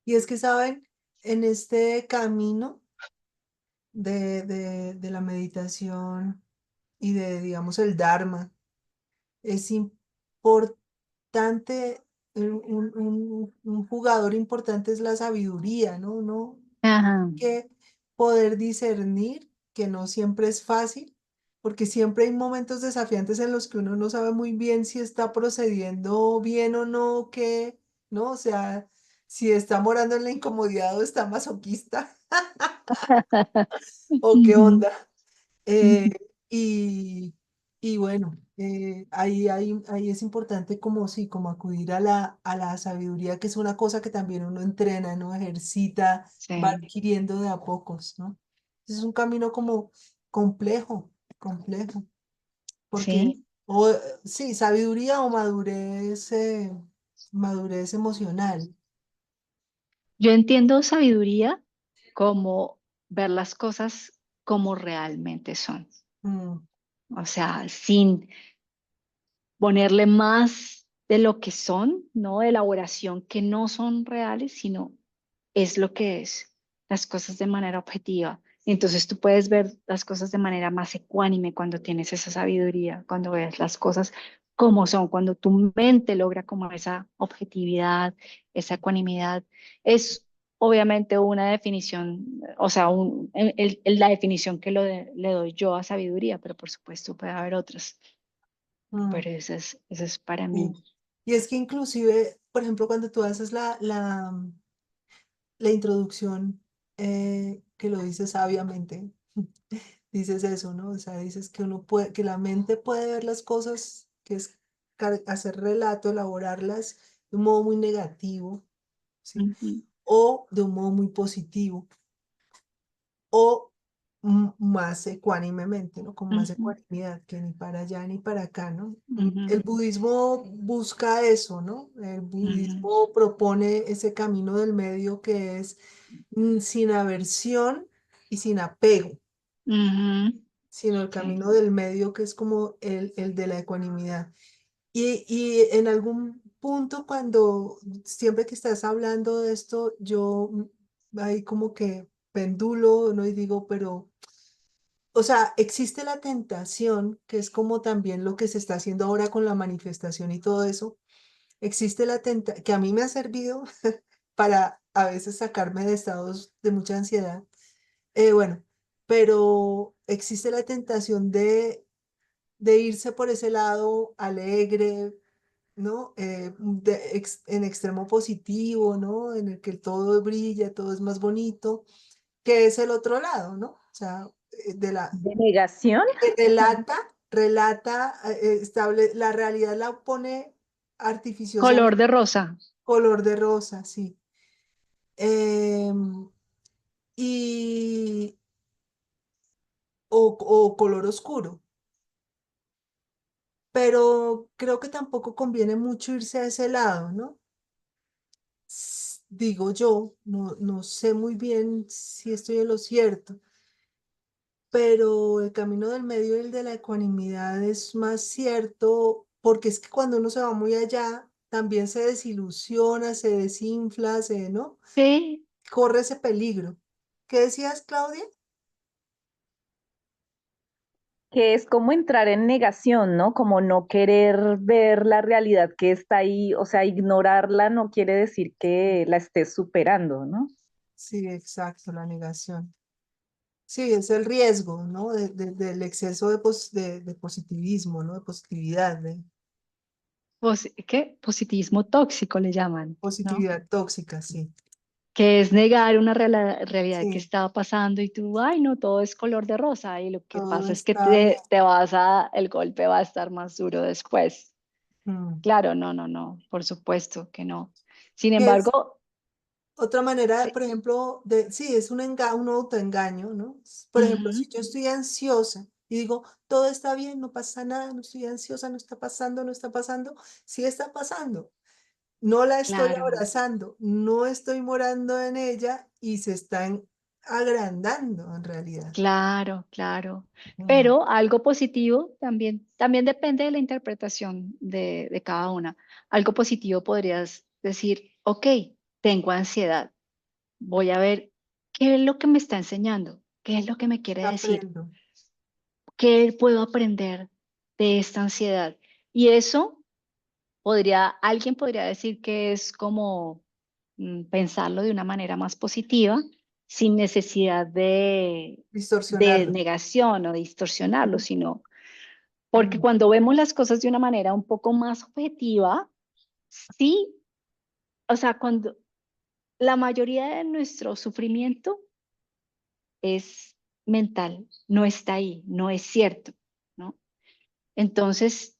Y es que, ¿saben? En este camino de la meditación y de, digamos, el Dharma, es importante, un jugador importante es la sabiduría, ¿no? Uno Ajá. que poder discernir, que no siempre es fácil, porque siempre hay momentos desafiantes en los que uno no sabe muy bien si está procediendo bien o no, que, ¿no? O sea, si está morando en la incomodidad o está masoquista, o qué Ujú. onda. Eh, y, y bueno, ahí es importante como sí, como acudir a la sabiduría, que es una cosa que también uno entrena, ¿no? Ejercita, va Sí, adquiriendo de a pocos, ¿no? Es un camino como complejo, complejo, porque sí. o, sí, sabiduría o madurez, madurez emocional. Yo entiendo sabiduría como ver las cosas como realmente son. Mm, O sea, sin ponerle más de lo que son, no de elaboración que no son reales, sino es lo que es, las cosas de manera objetiva. Entonces tú puedes ver las cosas de manera más ecuánime cuando tienes esa sabiduría, cuando ves las cosas como son, cuando tu mente logra como esa objetividad, esa ecuanimidad. Es obviamente una definición, o sea, la definición que le doy yo a sabiduría, pero por supuesto puede haber otras, mm, pero esa es para sí. mí. Y es que inclusive, por ejemplo, cuando tú haces la introducción, que lo dices sabiamente, dices eso, ¿no? O sea, dices que uno puede, que la mente puede ver las cosas, que es hacer relato, elaborarlas de un modo muy negativo, ¿sí? Ujú, O de un modo muy positivo, o más ecuánimemente, ¿no? Con más ujú, ecuanimidad, que ni para allá ni para acá, ¿no? ujú, El budismo busca eso, ¿no? El ujú, budismo propone ese camino del medio que es sin aversión y sin apego, ujú. sino el Sí. camino del medio que es como el de la ecuanimidad. Y en algún punto cuando, siempre que estás hablando de esto, yo ahí como que pendulo, ¿no? Y digo, pero, o sea, existe la tentación, que es como también lo que se está haciendo ahora con la manifestación y todo eso, existe la tentación, que a mí me ha servido para a veces sacarme de estados de mucha ansiedad. Bueno, pero existe la tentación de irse por ese lado alegre, ¿no? En extremo positivo, ¿no? En el que todo brilla, todo es más bonito, que es el otro lado, ¿no? O sea, ¿De negación? que relata, la realidad la pone Color artificiosamente de rosa. color de rosa, sí. Em, y, o color oscuro. Pero creo que tampoco conviene mucho irse a ese lado, ¿no? Digo yo, no sé muy bien si estoy en lo cierto, pero el camino del medio y el de la ecuanimidad es más cierto, porque es que cuando uno se va muy allá, también se desilusiona, se desinfla, ¿no? Sí, Corre ese peligro. ¿Qué decías, Claudia? Que es como entrar en negación, ¿no? Como no querer ver la realidad que está ahí, o sea, ignorarla no quiere decir que la estés superando, ¿no? Sí, exacto, la negación. Sí, es el riesgo, ¿no? Del exceso de positivismo, ¿no? De positividad, de ¿qué? Positivismo tóxico le llaman, ¿no? positividad tóxica, sí. Que es negar una realidad que Sí, estaba pasando y tú, ay, no, todo es color de rosa y lo que todo pasa es que está bien. el golpe va a estar más duro después. Mm. Claro, no, no, no, por supuesto que no. Sin Que es embargo, otra manera, sí, por ejemplo, sí, es un autoengaño, ¿no? Por ejemplo, ujú, si yo estoy ansiosa y digo, todo está bien, no pasa nada, no estoy ansiosa, no está pasando, no está pasando, sí está pasando. No la estoy claro, abrazando, no estoy morando en ella y se están agrandando en realidad. claro, claro. Mm. Pero algo positivo también depende de la interpretación de cada una. Algo positivo podrías decir, ok, tengo ansiedad, voy a ver qué es lo que me está enseñando, qué es lo que me quiere decir, Aprendo. qué puedo aprender de esta ansiedad. Y eso alguien podría decir que es como pensarlo de una manera más positiva, sin necesidad de Distorsionarlo. negación o de distorsionarlo, Ujú. sino porque Mm. cuando vemos las cosas de una manera un poco más objetiva, sí, o sea, cuando la mayoría de nuestro sufrimiento es mental, no está ahí, no es cierto, ¿no? Entonces,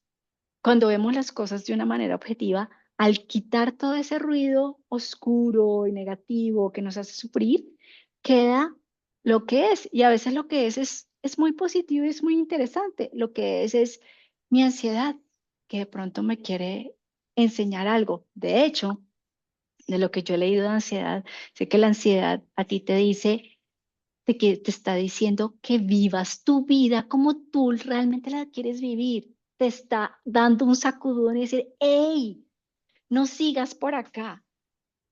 cuando vemos las cosas de una manera objetiva, al quitar todo ese ruido oscuro y negativo que nos hace sufrir, queda lo que es. Y a veces lo que es muy positivo y es muy interesante. Lo que es mi ansiedad, que de pronto me quiere enseñar algo. De hecho, de lo que yo he leído de ansiedad, sé que la ansiedad a ti te dice, te está diciendo que vivas tu vida como tú realmente la quieres vivir. Te está dando un sacudón y decir, hey, no sigas por acá.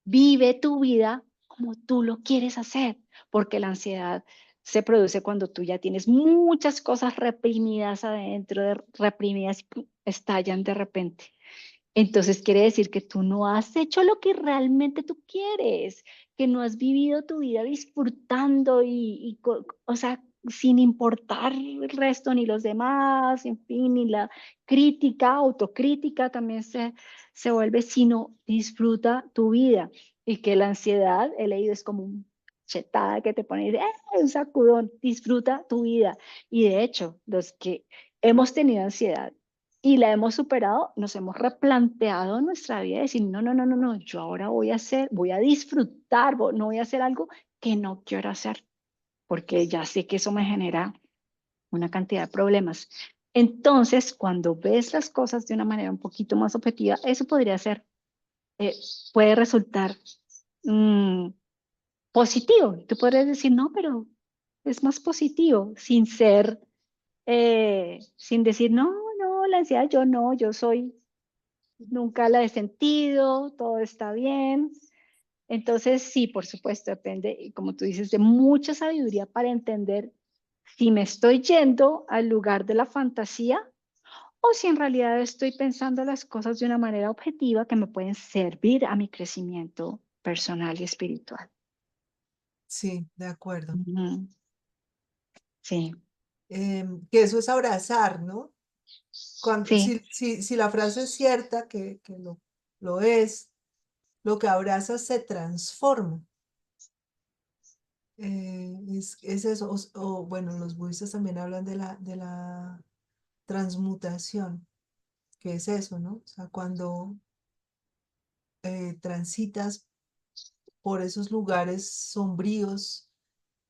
Vive tu vida como tú lo quieres hacer, porque la ansiedad se produce cuando tú ya tienes muchas cosas reprimidas adentro, reprimidas y ¡pum! Estallan de repente. Entonces quiere decir que tú no has hecho lo que realmente tú quieres, que no has vivido tu vida disfrutando o sea, sin importar el resto ni los demás, en fin, ni la crítica, autocrítica también se vuelve, sino disfruta tu vida. Y que la ansiedad, he leído, es como un chetada que te pone, un sacudón, disfruta tu vida. Y de hecho, los que hemos tenido ansiedad y la hemos superado, nos hemos replanteado nuestra vida y decir, no, no, no, no, no, yo ahora voy a disfrutar, no voy a hacer algo que no quiero hacer, porque ya sé que eso me genera una cantidad de problemas. Entonces, cuando ves las cosas de una manera un poquito más objetiva, eso podría ser, eh, puede resultar mm, positivo. Tú podrías decir, no, pero es más positivo, sin decir, no, no, la ansiedad, yo no, yo soy nunca la he sentido, todo está bien. Entonces, sí, por supuesto, depende, y como tú dices, de mucha sabiduría para entender si me estoy yendo al lugar de la fantasía o si en realidad estoy pensando las cosas de una manera objetiva que me pueden servir a mi crecimiento personal y espiritual. Sí, de acuerdo. Ujú. Sí, Que eso es abrazar, ¿no? sí, Si la frase es cierta, que lo es, lo que abrazas se transforma. Es eso. Bueno, los budistas también hablan de la transmutación, que es eso, ¿no? O sea, cuando transitas por esos lugares sombríos,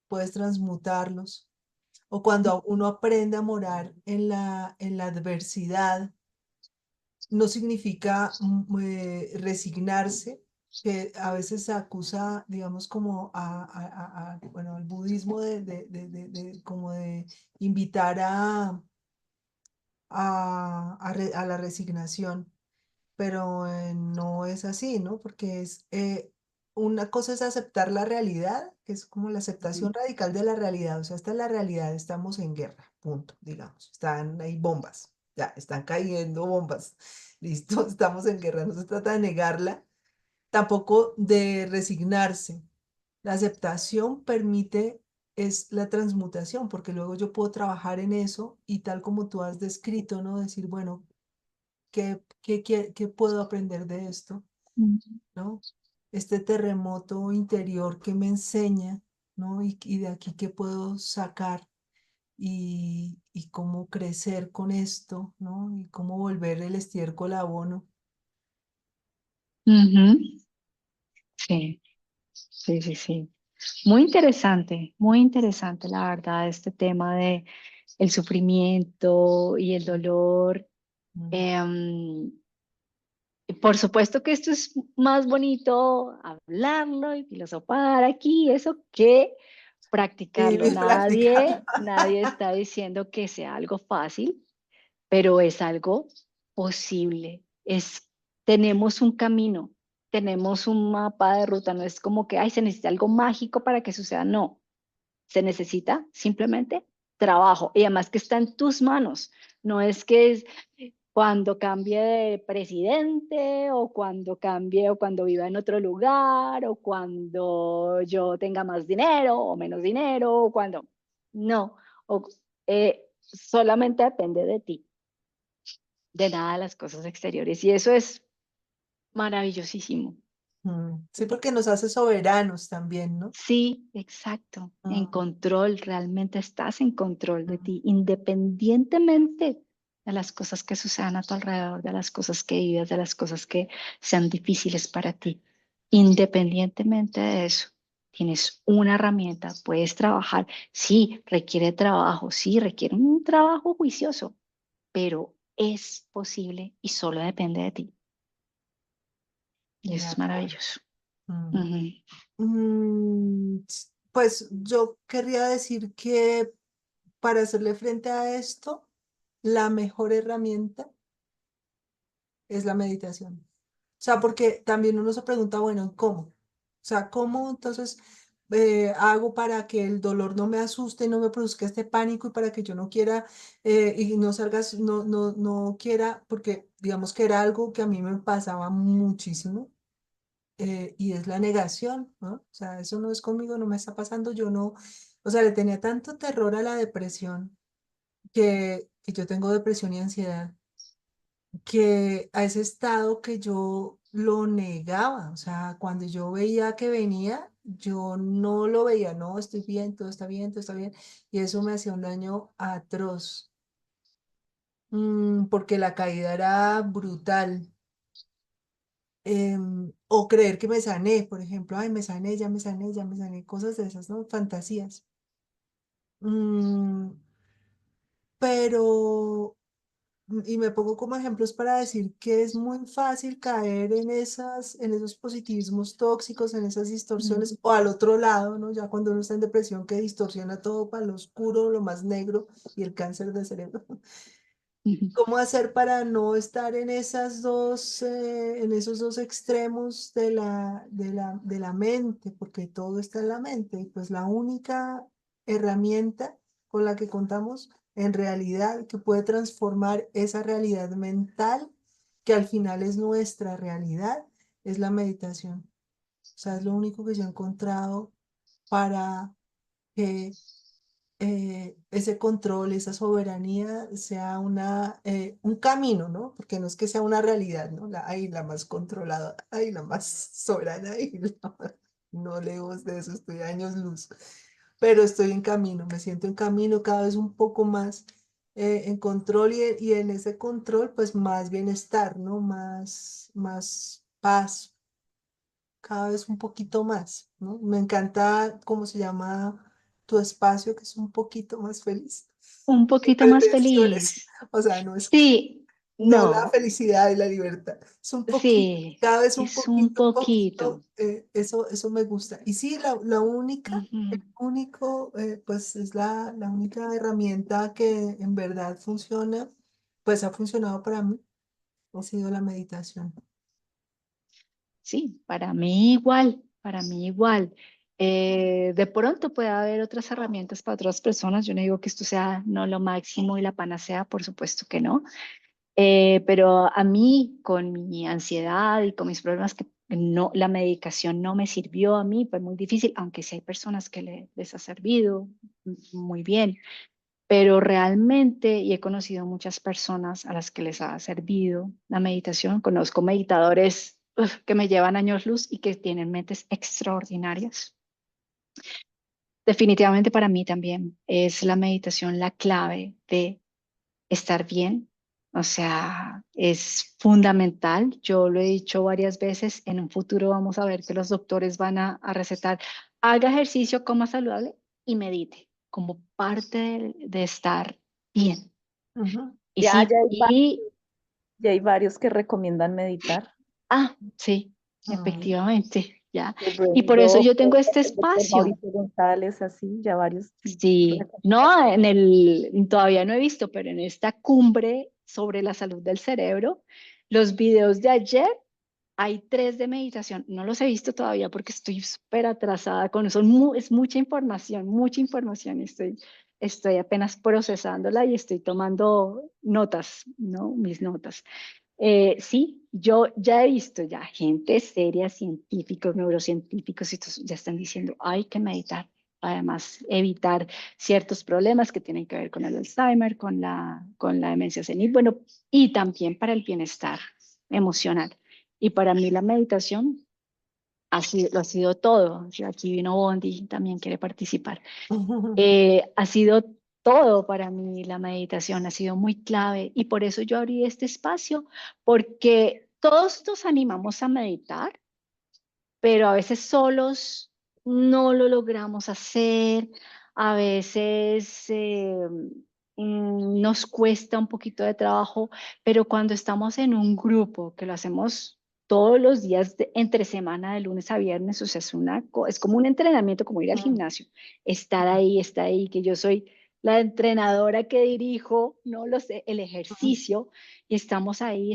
puedes transmutarlos. O cuando uno aprende a morar en la adversidad, no significa resignarse, que a veces se acusa, digamos, como bueno, al budismo como de invitar a la resignación, pero no es así, ¿no? Porque una cosa es aceptar la realidad, que es como la ujú, aceptación radical de la realidad, o sea, esta es la realidad, estamos en guerra, punto, digamos, están ahí bombas, ya, están cayendo bombas, listo, estamos en guerra, no se trata de negarla, tampoco de resignarse. La aceptación permite, es la transmutación, porque luego yo puedo trabajar en eso y tal como tú has descrito, ¿no? Decir, bueno, ¿qué puedo aprender de esto? ujú. ¿No? Este terremoto interior que me enseña, ¿no? Y de aquí qué puedo sacar. y cómo crecer con esto, ¿no? Y cómo volver el estiércol abono. Ujú. Sí, sí, sí, sí. Muy interesante, la verdad, este tema de el sufrimiento y el dolor. Mm. Em, y por supuesto que esto es más bonito hablarlo y filosofar aquí, eso que Y practicarlo. bien practicado. Nadie está diciendo que sea algo fácil, pero es algo posible. Tenemos un camino, tenemos un mapa de ruta, no es como que, ay, se necesita algo mágico para que suceda, no, se necesita simplemente trabajo y además que está en tus manos, no es que es cuando cambie de presidente o cuando cambie o cuando viva en otro lugar o cuando yo tenga más dinero o menos dinero o cuando, no, o, solamente depende de ti, de nada de las cosas exteriores y eso es maravillosísimo. Sí, porque nos hace soberanos también, ¿no? Sí, exacto. En Mm, control, realmente estás en control de mm, ti, independientemente de las cosas que sucedan a tu alrededor, de las cosas que vives, de las cosas que sean difíciles para ti. Independientemente de eso, tienes una herramienta, puedes trabajar. Sí, requiere trabajo, sí, requiere un trabajo juicioso, pero es posible y solo depende de ti. Y de eso es acuerdo. maravilloso. Mm. Ujú. Pues yo querría decir que para hacerle frente a esto, la mejor herramienta es la meditación. O sea, porque también uno se pregunta, bueno, ¿cómo? O sea, ¿cómo entonces hago para que el dolor no me asuste, no me produzca este pánico y para que yo no quiera y no salga, no quiera, porque digamos que era algo que a mí me pasaba muchísimo y es la negación, ¿no? O sea, eso no es conmigo, no me está pasando, yo no, o sea, le tenía tanto terror a la depresión que yo tengo depresión y ansiedad que a ese estado que yo lo negaba, o sea, cuando yo veía que venía, yo no lo veía, no, estoy bien, todo está bien, todo está bien, y eso me hacía un daño atroz, porque la caída era brutal, o creer que me sané, por ejemplo, ay, me sané, ya me sané, ya me sané, cosas de esas, ¿no? Fantasías. Mm, pero y me pongo como ejemplos para decir que es muy fácil caer en esos positivismos tóxicos, en esas Ujú. distorsiones, o al otro lado, ¿no? Ya cuando uno está en depresión que distorsiona todo para lo oscuro, lo más negro y el cáncer de cerebro. Ujú. ¿Cómo hacer para no estar en en esos dos extremos de de la mente? Porque todo está en la mente y pues la única herramienta con la que contamos en realidad que puede transformar esa realidad mental, que al final es nuestra realidad, es la meditación. O sea, es lo único que yo he encontrado para que ese control, esa soberanía sea un camino, ¿no? Porque no es que sea una realidad, ¿no? Ay, la más controlada, ay, la más soberana, ay, no lejos de eso, estoy a años luz, pero estoy en camino, me siento en camino cada vez un poco más en control y en ese control, pues más bienestar, ¿no? Más paz, cada vez un poquito más, ¿no? Me encanta cómo se llama tu espacio, que es un poquito más feliz. Un Sin poquito más pretensiones. feliz. O sea, no es Sí, no la no, felicidad y la libertad. Es un poquito, sí, cada vez es un un poquito. poquito, eso me gusta. Y sí, la única, el Ujú. único, pues es la única herramienta que en verdad funciona, pues ha funcionado para mí, ha sido la meditación. Sí, para mí igual, para mí igual. De pronto puede haber otras herramientas para otras personas. Yo no digo que esto sea no lo máximo y la panacea, por supuesto que no. Pero a mí, con mi ansiedad y con mis problemas, que no, la medicación no me sirvió a mí, fue muy difícil, aunque sí hay personas que les ha servido muy bien. Pero realmente, y he conocido muchas personas a las que les ha servido la meditación, conozco meditadores que me llevan años luz y que tienen mentes extraordinarias. definitivamente para mí también es la meditación la clave de estar bien. O sea, es fundamental. Yo lo he dicho varias veces, en un futuro vamos a ver que los doctores van a recetar, haga ejercicio, coma saludable y medite como parte de estar bien. Ujú. Y Ya, sí, ya hay varios que recomiendan meditar. sí, Mm. efectivamente, ya. El Y Brain por eso yo tengo Doctor, este el doctor espacio. Mauricio González, así, ya varios sí Sí, recomiendan. no, todavía no he visto, pero en esta cumbre sobre la salud del cerebro, los videos de ayer, hay 3 de meditación. No los he visto todavía porque estoy súper atrasada con eso. Es mucha información. Estoy apenas procesándola y estoy tomando notas, ¿no? Mis notas. Sí, yo ya he visto ya gente seria, científicos, neurocientíficos, y todos ya están diciendo, hay que meditar. Además, evitar ciertos problemas que tienen que ver con el Alzheimer, con la demencia senil, bueno, y también para el bienestar emocional. Y para mí la meditación lo ha sido todo. O sea, aquí vino Bondi, también quiere participar. Ha sido todo para mí la meditación, ha sido muy clave y por eso yo abrí este espacio, porque todos nos animamos a meditar, pero a veces solos no lo logramos hacer, a veces nos cuesta un poquito de trabajo, pero cuando estamos en un grupo que lo hacemos todos los días entre semana, de lunes a viernes, o sea, es como un entrenamiento, como ir al gimnasio, estar ahí, que yo soy la entrenadora que dirijo, no lo sé, el ejercicio, y estamos ahí.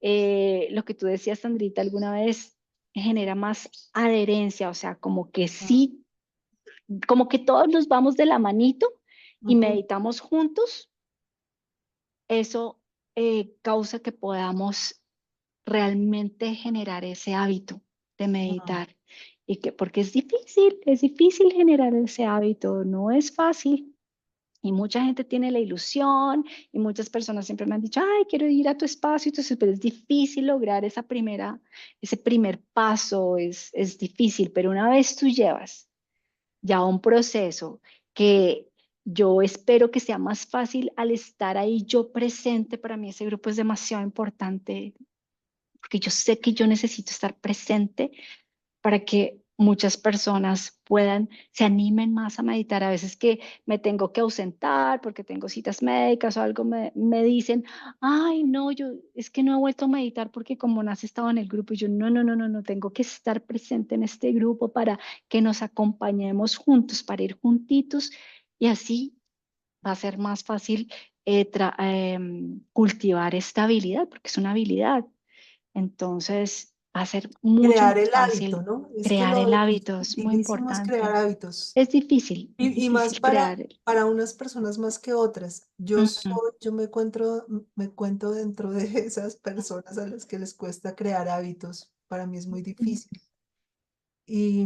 Lo que tú decías, Sandrita, alguna vez genera más adherencia, o sea, como que sí, como que todos nos vamos de la manito y Ujú. meditamos juntos, eso causa que podamos realmente generar ese hábito de Ujú. meditar. Porque es difícil generar ese hábito, no es fácil. Y mucha gente tiene la ilusión y muchas personas siempre me han dicho, ay, quiero ir a tu espacio, entonces, pero es difícil lograr ese primer paso, es difícil, pero una vez tú llevas ya un proceso que yo espero que sea más fácil al estar ahí yo presente, para mí ese grupo es demasiado importante, porque yo sé que yo necesito estar presente para que muchas personas se animen más a meditar. A veces que me tengo que ausentar porque tengo citas médicas o algo, me dicen, ay, no, es que no he vuelto a meditar porque como no has estado en el grupo, y yo, no, no, no, no, no, tengo que estar presente en este grupo para que nos acompañemos juntos, para ir juntitos y así va a ser más fácil cultivar esta habilidad, porque es una habilidad. Entonces, va a ser mucho Crear más el hábito, fácil ¿no? Es que crear lo el hábito, es muy dificilísimo es crear importante. hábitos. Es Y más difícil crear. para unas personas más que otras. Ujú. Yo me cuento dentro de esas personas a las que les cuesta crear hábitos. Para mí es muy difícil. Y,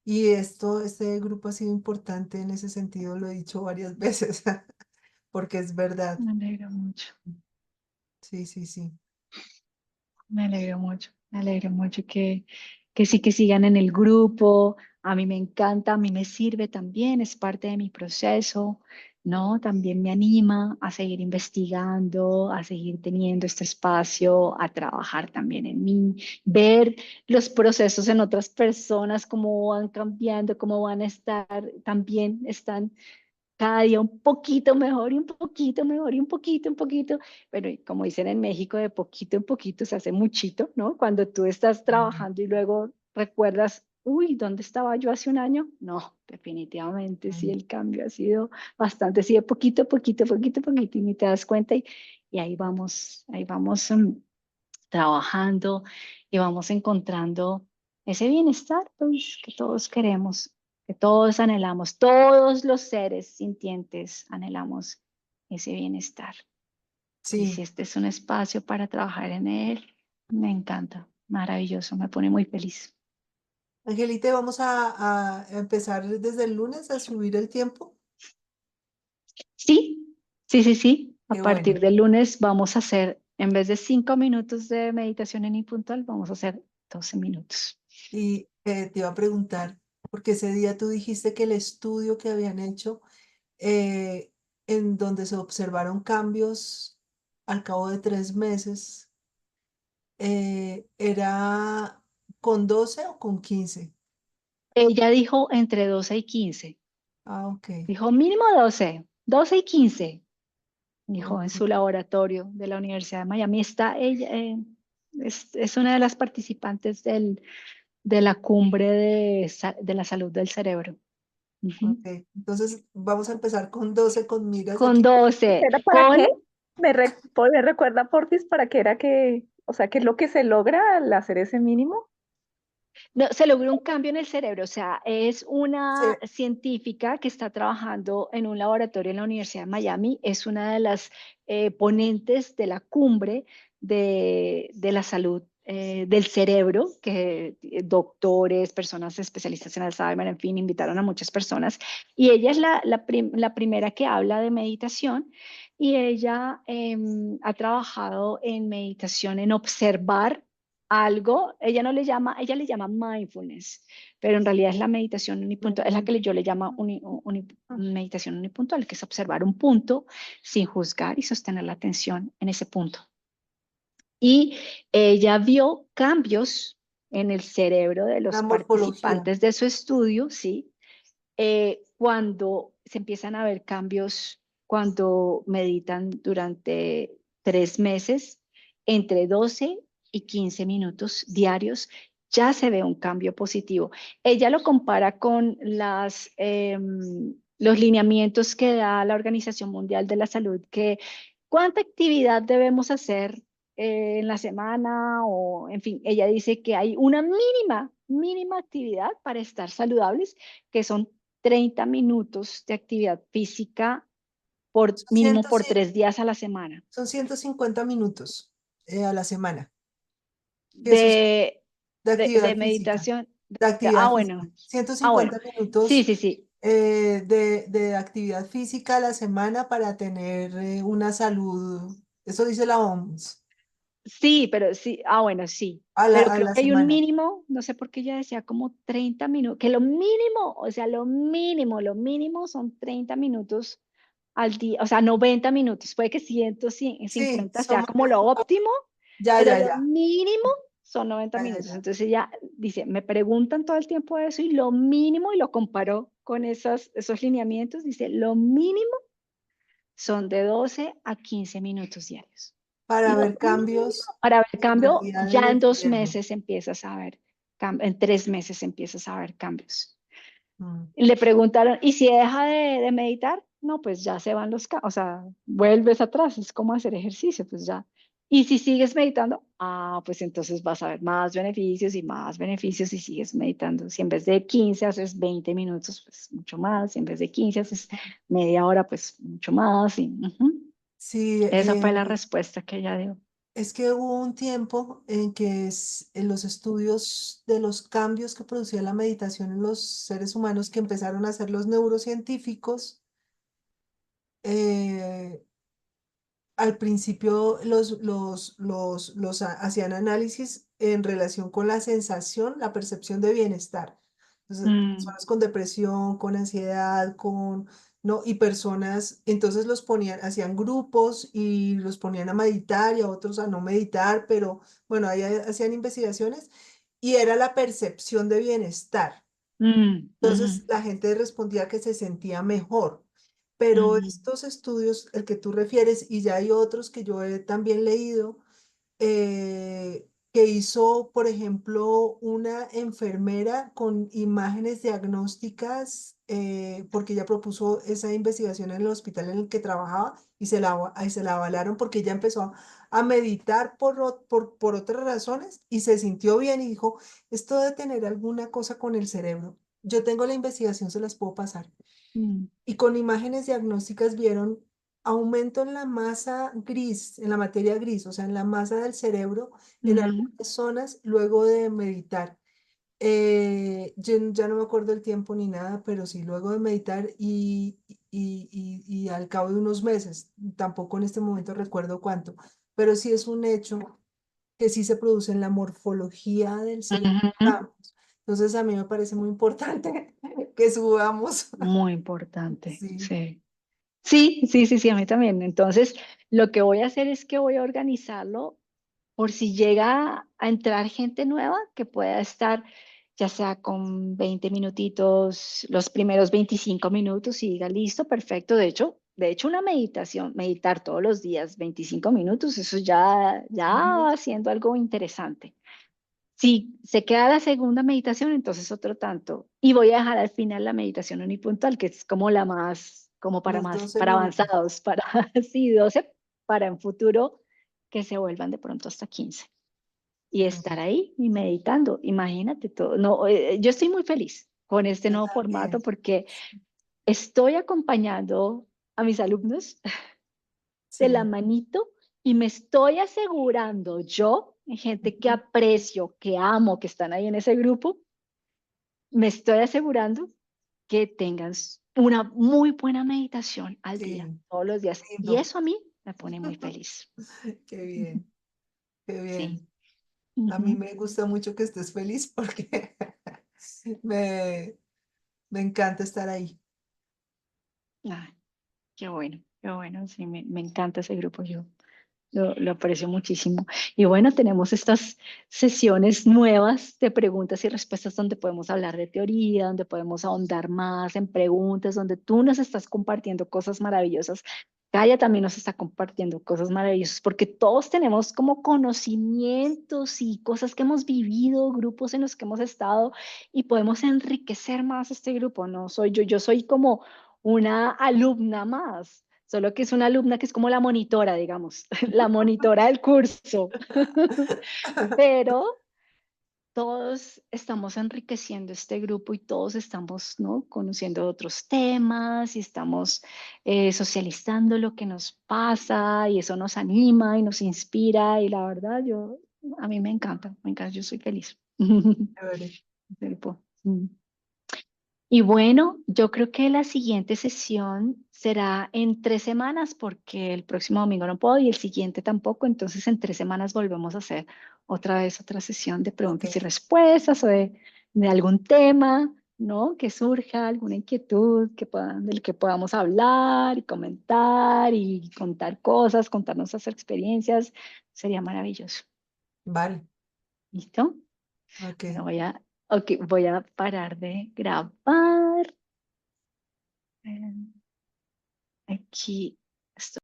y este grupo ha sido importante en ese sentido, lo he dicho varias veces, porque es verdad. Me alegro mucho, Sí, sí, sí. me alegro mucho, me alegro mucho que sí que sigan en el grupo. A mí me encanta, a mí me sirve también, es parte de mi proceso, ¿no? También me anima a seguir investigando, a seguir teniendo este espacio, a trabajar también en mí, ver los procesos en otras personas, cómo van cambiando, cómo van a estar, también están cada día un poquito mejor y un poquito mejor y un poquito. Pero y como dicen en México, de poquito en poquito se hace muchito, ¿no? Cuando tú estás trabajando y luego recuerdas, uy, ¿dónde estaba yo hace un año? No, definitivamente sí, el cambio ha sido bastante, sí, de poquito, poquito, poquito, poquito, y ni te das cuenta y ahí vamos trabajando y vamos encontrando ese bienestar, pues, que todos queremos, que todos anhelamos, todos los seres sintientes anhelamos ese bienestar. Y si Sí. este es un espacio para trabajar en él, me encanta, maravilloso, me pone muy feliz. Angelita, vamos a empezar desde el lunes a subir el tiempo. Sí, sí, sí, sí. A Qué bueno. partir del lunes vamos a hacer, en vez de 5 minutos de meditación en impuntual, vamos a hacer 12 minutos. Y te iba a preguntar, porque ese día tú dijiste que el estudio que habían hecho, eh, en donde se observaron cambios al cabo de 3 meses, ¿era con 12 o con 15? Ella dijo entre 12 y 15. Ah, ok. Dijo mínimo 12, 12 y 15. Dijo en Ok. su laboratorio de la Universidad de Miami. Está ella, es una de las participantes de la cumbre de la salud del cerebro. Ujú. Ok. Entonces vamos a empezar con 12 con miras de Con que 12, ¿Era para con qué? ¿Me recuerda, Porfis, para qué era que, o sea, qué es lo que se logra al hacer ese mínimo? no, se logró un cambio en el cerebro, o sea, es una se, científica que está trabajando en un laboratorio en la Universidad de Miami, es una de las ponentes de la cumbre de la salud del cerebro, que doctores, personas especialistas en Alzheimer, en fin, invitaron a muchas personas, y ella es la primera que habla de meditación, y ella ha trabajado en meditación, en observar algo, ella no le llama, ella le llama mindfulness, pero en realidad es la meditación unipuntual, es la que yo le llamo meditación unipuntual, que es observar un punto sin juzgar y sostener la atención en ese punto. Y ella vio cambios en el cerebro de la los morfología. participantes de su estudio, ¿sí? Cuando se empiezan a ver cambios cuando meditan durante 3 meses, entre 12 y 15 minutos diarios, ya se ve un cambio positivo. Ella lo compara con los lineamientos que da la Organización Mundial de la Salud, que cuánta actividad debemos hacer en la semana o, en fin, ella dice que hay una mínima actividad para estar saludables, que son 30 minutos de actividad física por Son, mínimo por 3 días a la semana. son 150 minutos a la semana, que eso es De, de de actividad física. meditación. De actividad física. Bueno, bueno. 150 Sí, minutos sí, sí. de actividad física a la semana para tener una salud. Eso dice la OMS. Sí, pero sí. Bueno, sí. A la, Pero a creo la que hay un semana. mínimo, no sé por qué ella decía como 30 minutos, que lo mínimo, o sea, lo mínimo son 30 minutos al día, o sea, 90 minutos. Puede que Sí, 150 sea somos como lo óptimo, ya, pero ya, lo ya, mínimo son 90 ya, ya, minutos. ya. Entonces ella dice, me preguntan todo el tiempo eso y lo mínimo, y lo comparó con esos lineamientos, dice, lo mínimo son de 12 a 15 minutos diarios. Para Lo ver mínimo cambios para ver en cambio, calidad ya en del dos cerebro. meses empiezas a ver, en 3 meses empiezas a ver cambios. Mm. Le preguntaron, ¿y si deja de meditar? No, pues ya se van los cambios, o sea, vuelves atrás, es como hacer ejercicio, pues ya. Y si sigues meditando, pues entonces vas a ver más beneficios y sigues meditando. Si en vez de 15 haces 20 minutos, pues mucho más. Si en vez de 15 haces media hora, pues mucho más. Sí, Esa fue la respuesta que ella dio. es que hubo un tiempo en que en los estudios de los cambios que producía la meditación en los seres humanos que empezaron a hacer los neurocientíficos, eh, al principio hacían análisis en relación con la sensación, la percepción de bienestar. Entonces, Mm, personas con depresión, con ansiedad, ¿no? Y personas, entonces los ponían, hacían grupos y los ponían a meditar y a otros a no meditar, pero bueno, ahí hacían investigaciones y era la percepción de bienestar. Entonces mm, la gente respondía que se sentía mejor. Pero mm, estos estudios, el que tú refieres, y ya hay otros que yo he también leído, que hizo, por ejemplo, una enfermera con imágenes diagnósticas, porque ella propuso esa investigación en el hospital en el que trabajaba y se la avalaron porque ella empezó a meditar por otras razones y se sintió bien y dijo, esto debe tener alguna cosa con el cerebro. Yo tengo la investigación, se las puedo pasar. mm, Y con imágenes diagnósticas vieron aumento en la masa gris, en la materia gris, o sea, en la masa del cerebro, en mm, algunas zonas luego de meditar. Yo ya no me acuerdo el tiempo ni nada, pero sí, luego de meditar y al cabo de unos meses, tampoco en este momento recuerdo cuánto, pero sí es un hecho que sí se produce en la morfología del cerebro mm, cambios. Entonces a mí me parece muy importante que subamos. Muy importante, Sí, sí. Sí, a mí también. Entonces, lo que voy a hacer es que voy a organizarlo por si llega a entrar gente nueva que pueda estar, ya sea con 20 minutitos, los primeros 25 minutos y diga, listo, perfecto. De hecho, una meditación, meditar todos los días 25 minutos, eso ya ujú, va siendo algo interesante. Si se queda la segunda meditación, entonces otro tanto. Y voy a dejar al final la meditación unipuntual, que es como la más, como para los más, 12 para minutos. avanzados, para, sí, 12, para en futuro que se vuelvan de pronto hasta 15. Y estar Ujú, ahí y meditando, imagínate todo. No, yo estoy muy feliz con este yo nuevo formato también. porque estoy acompañando a mis alumnos de la Sí, manito y me estoy asegurando yo, gente que ujú, aprecio, que amo, que están ahí en ese grupo, me estoy asegurando que tengan una muy buena meditación al día, sí, todos los días. Y lindo. eso a mí me pone muy feliz. Qué bien, qué Sí. bien. A mí Ujú. me gusta mucho que estés feliz porque me, me encanta estar ahí. Ay, qué bueno, sí, me encanta ese grupo, yo lo aprecio muchísimo. Y bueno, tenemos estas sesiones nuevas de preguntas y respuestas donde podemos hablar de teoría, donde podemos ahondar más en preguntas, donde tú nos estás compartiendo cosas maravillosas. Gaia también nos está compartiendo cosas maravillosas porque todos tenemos como conocimientos y cosas que hemos vivido, grupos en los que hemos estado y podemos enriquecer más este grupo. No soy yo soy como una alumna más. Solo que es una alumna que es como la monitora, digamos, la monitora del curso, pero todos estamos enriqueciendo este grupo y todos estamos, ¿no?, conociendo otros temas y estamos socializando lo que nos pasa y eso nos anima y nos inspira y la verdad, a mí me encanta, yo soy feliz. Chévere. Grupo. Y bueno, yo creo que la siguiente sesión será en 3 semanas porque el próximo domingo no puedo y el siguiente tampoco. Entonces en 3 semanas volvemos a hacer otra vez otra sesión de Ok, preguntas y respuestas o de algún tema, ¿no?, que surja, alguna inquietud del que podamos hablar y comentar y contar cosas, contar nuestras experiencias. Sería maravilloso. vale, ¿Listo? ok. Bueno, voy a parar de grabar. Aquí estoy.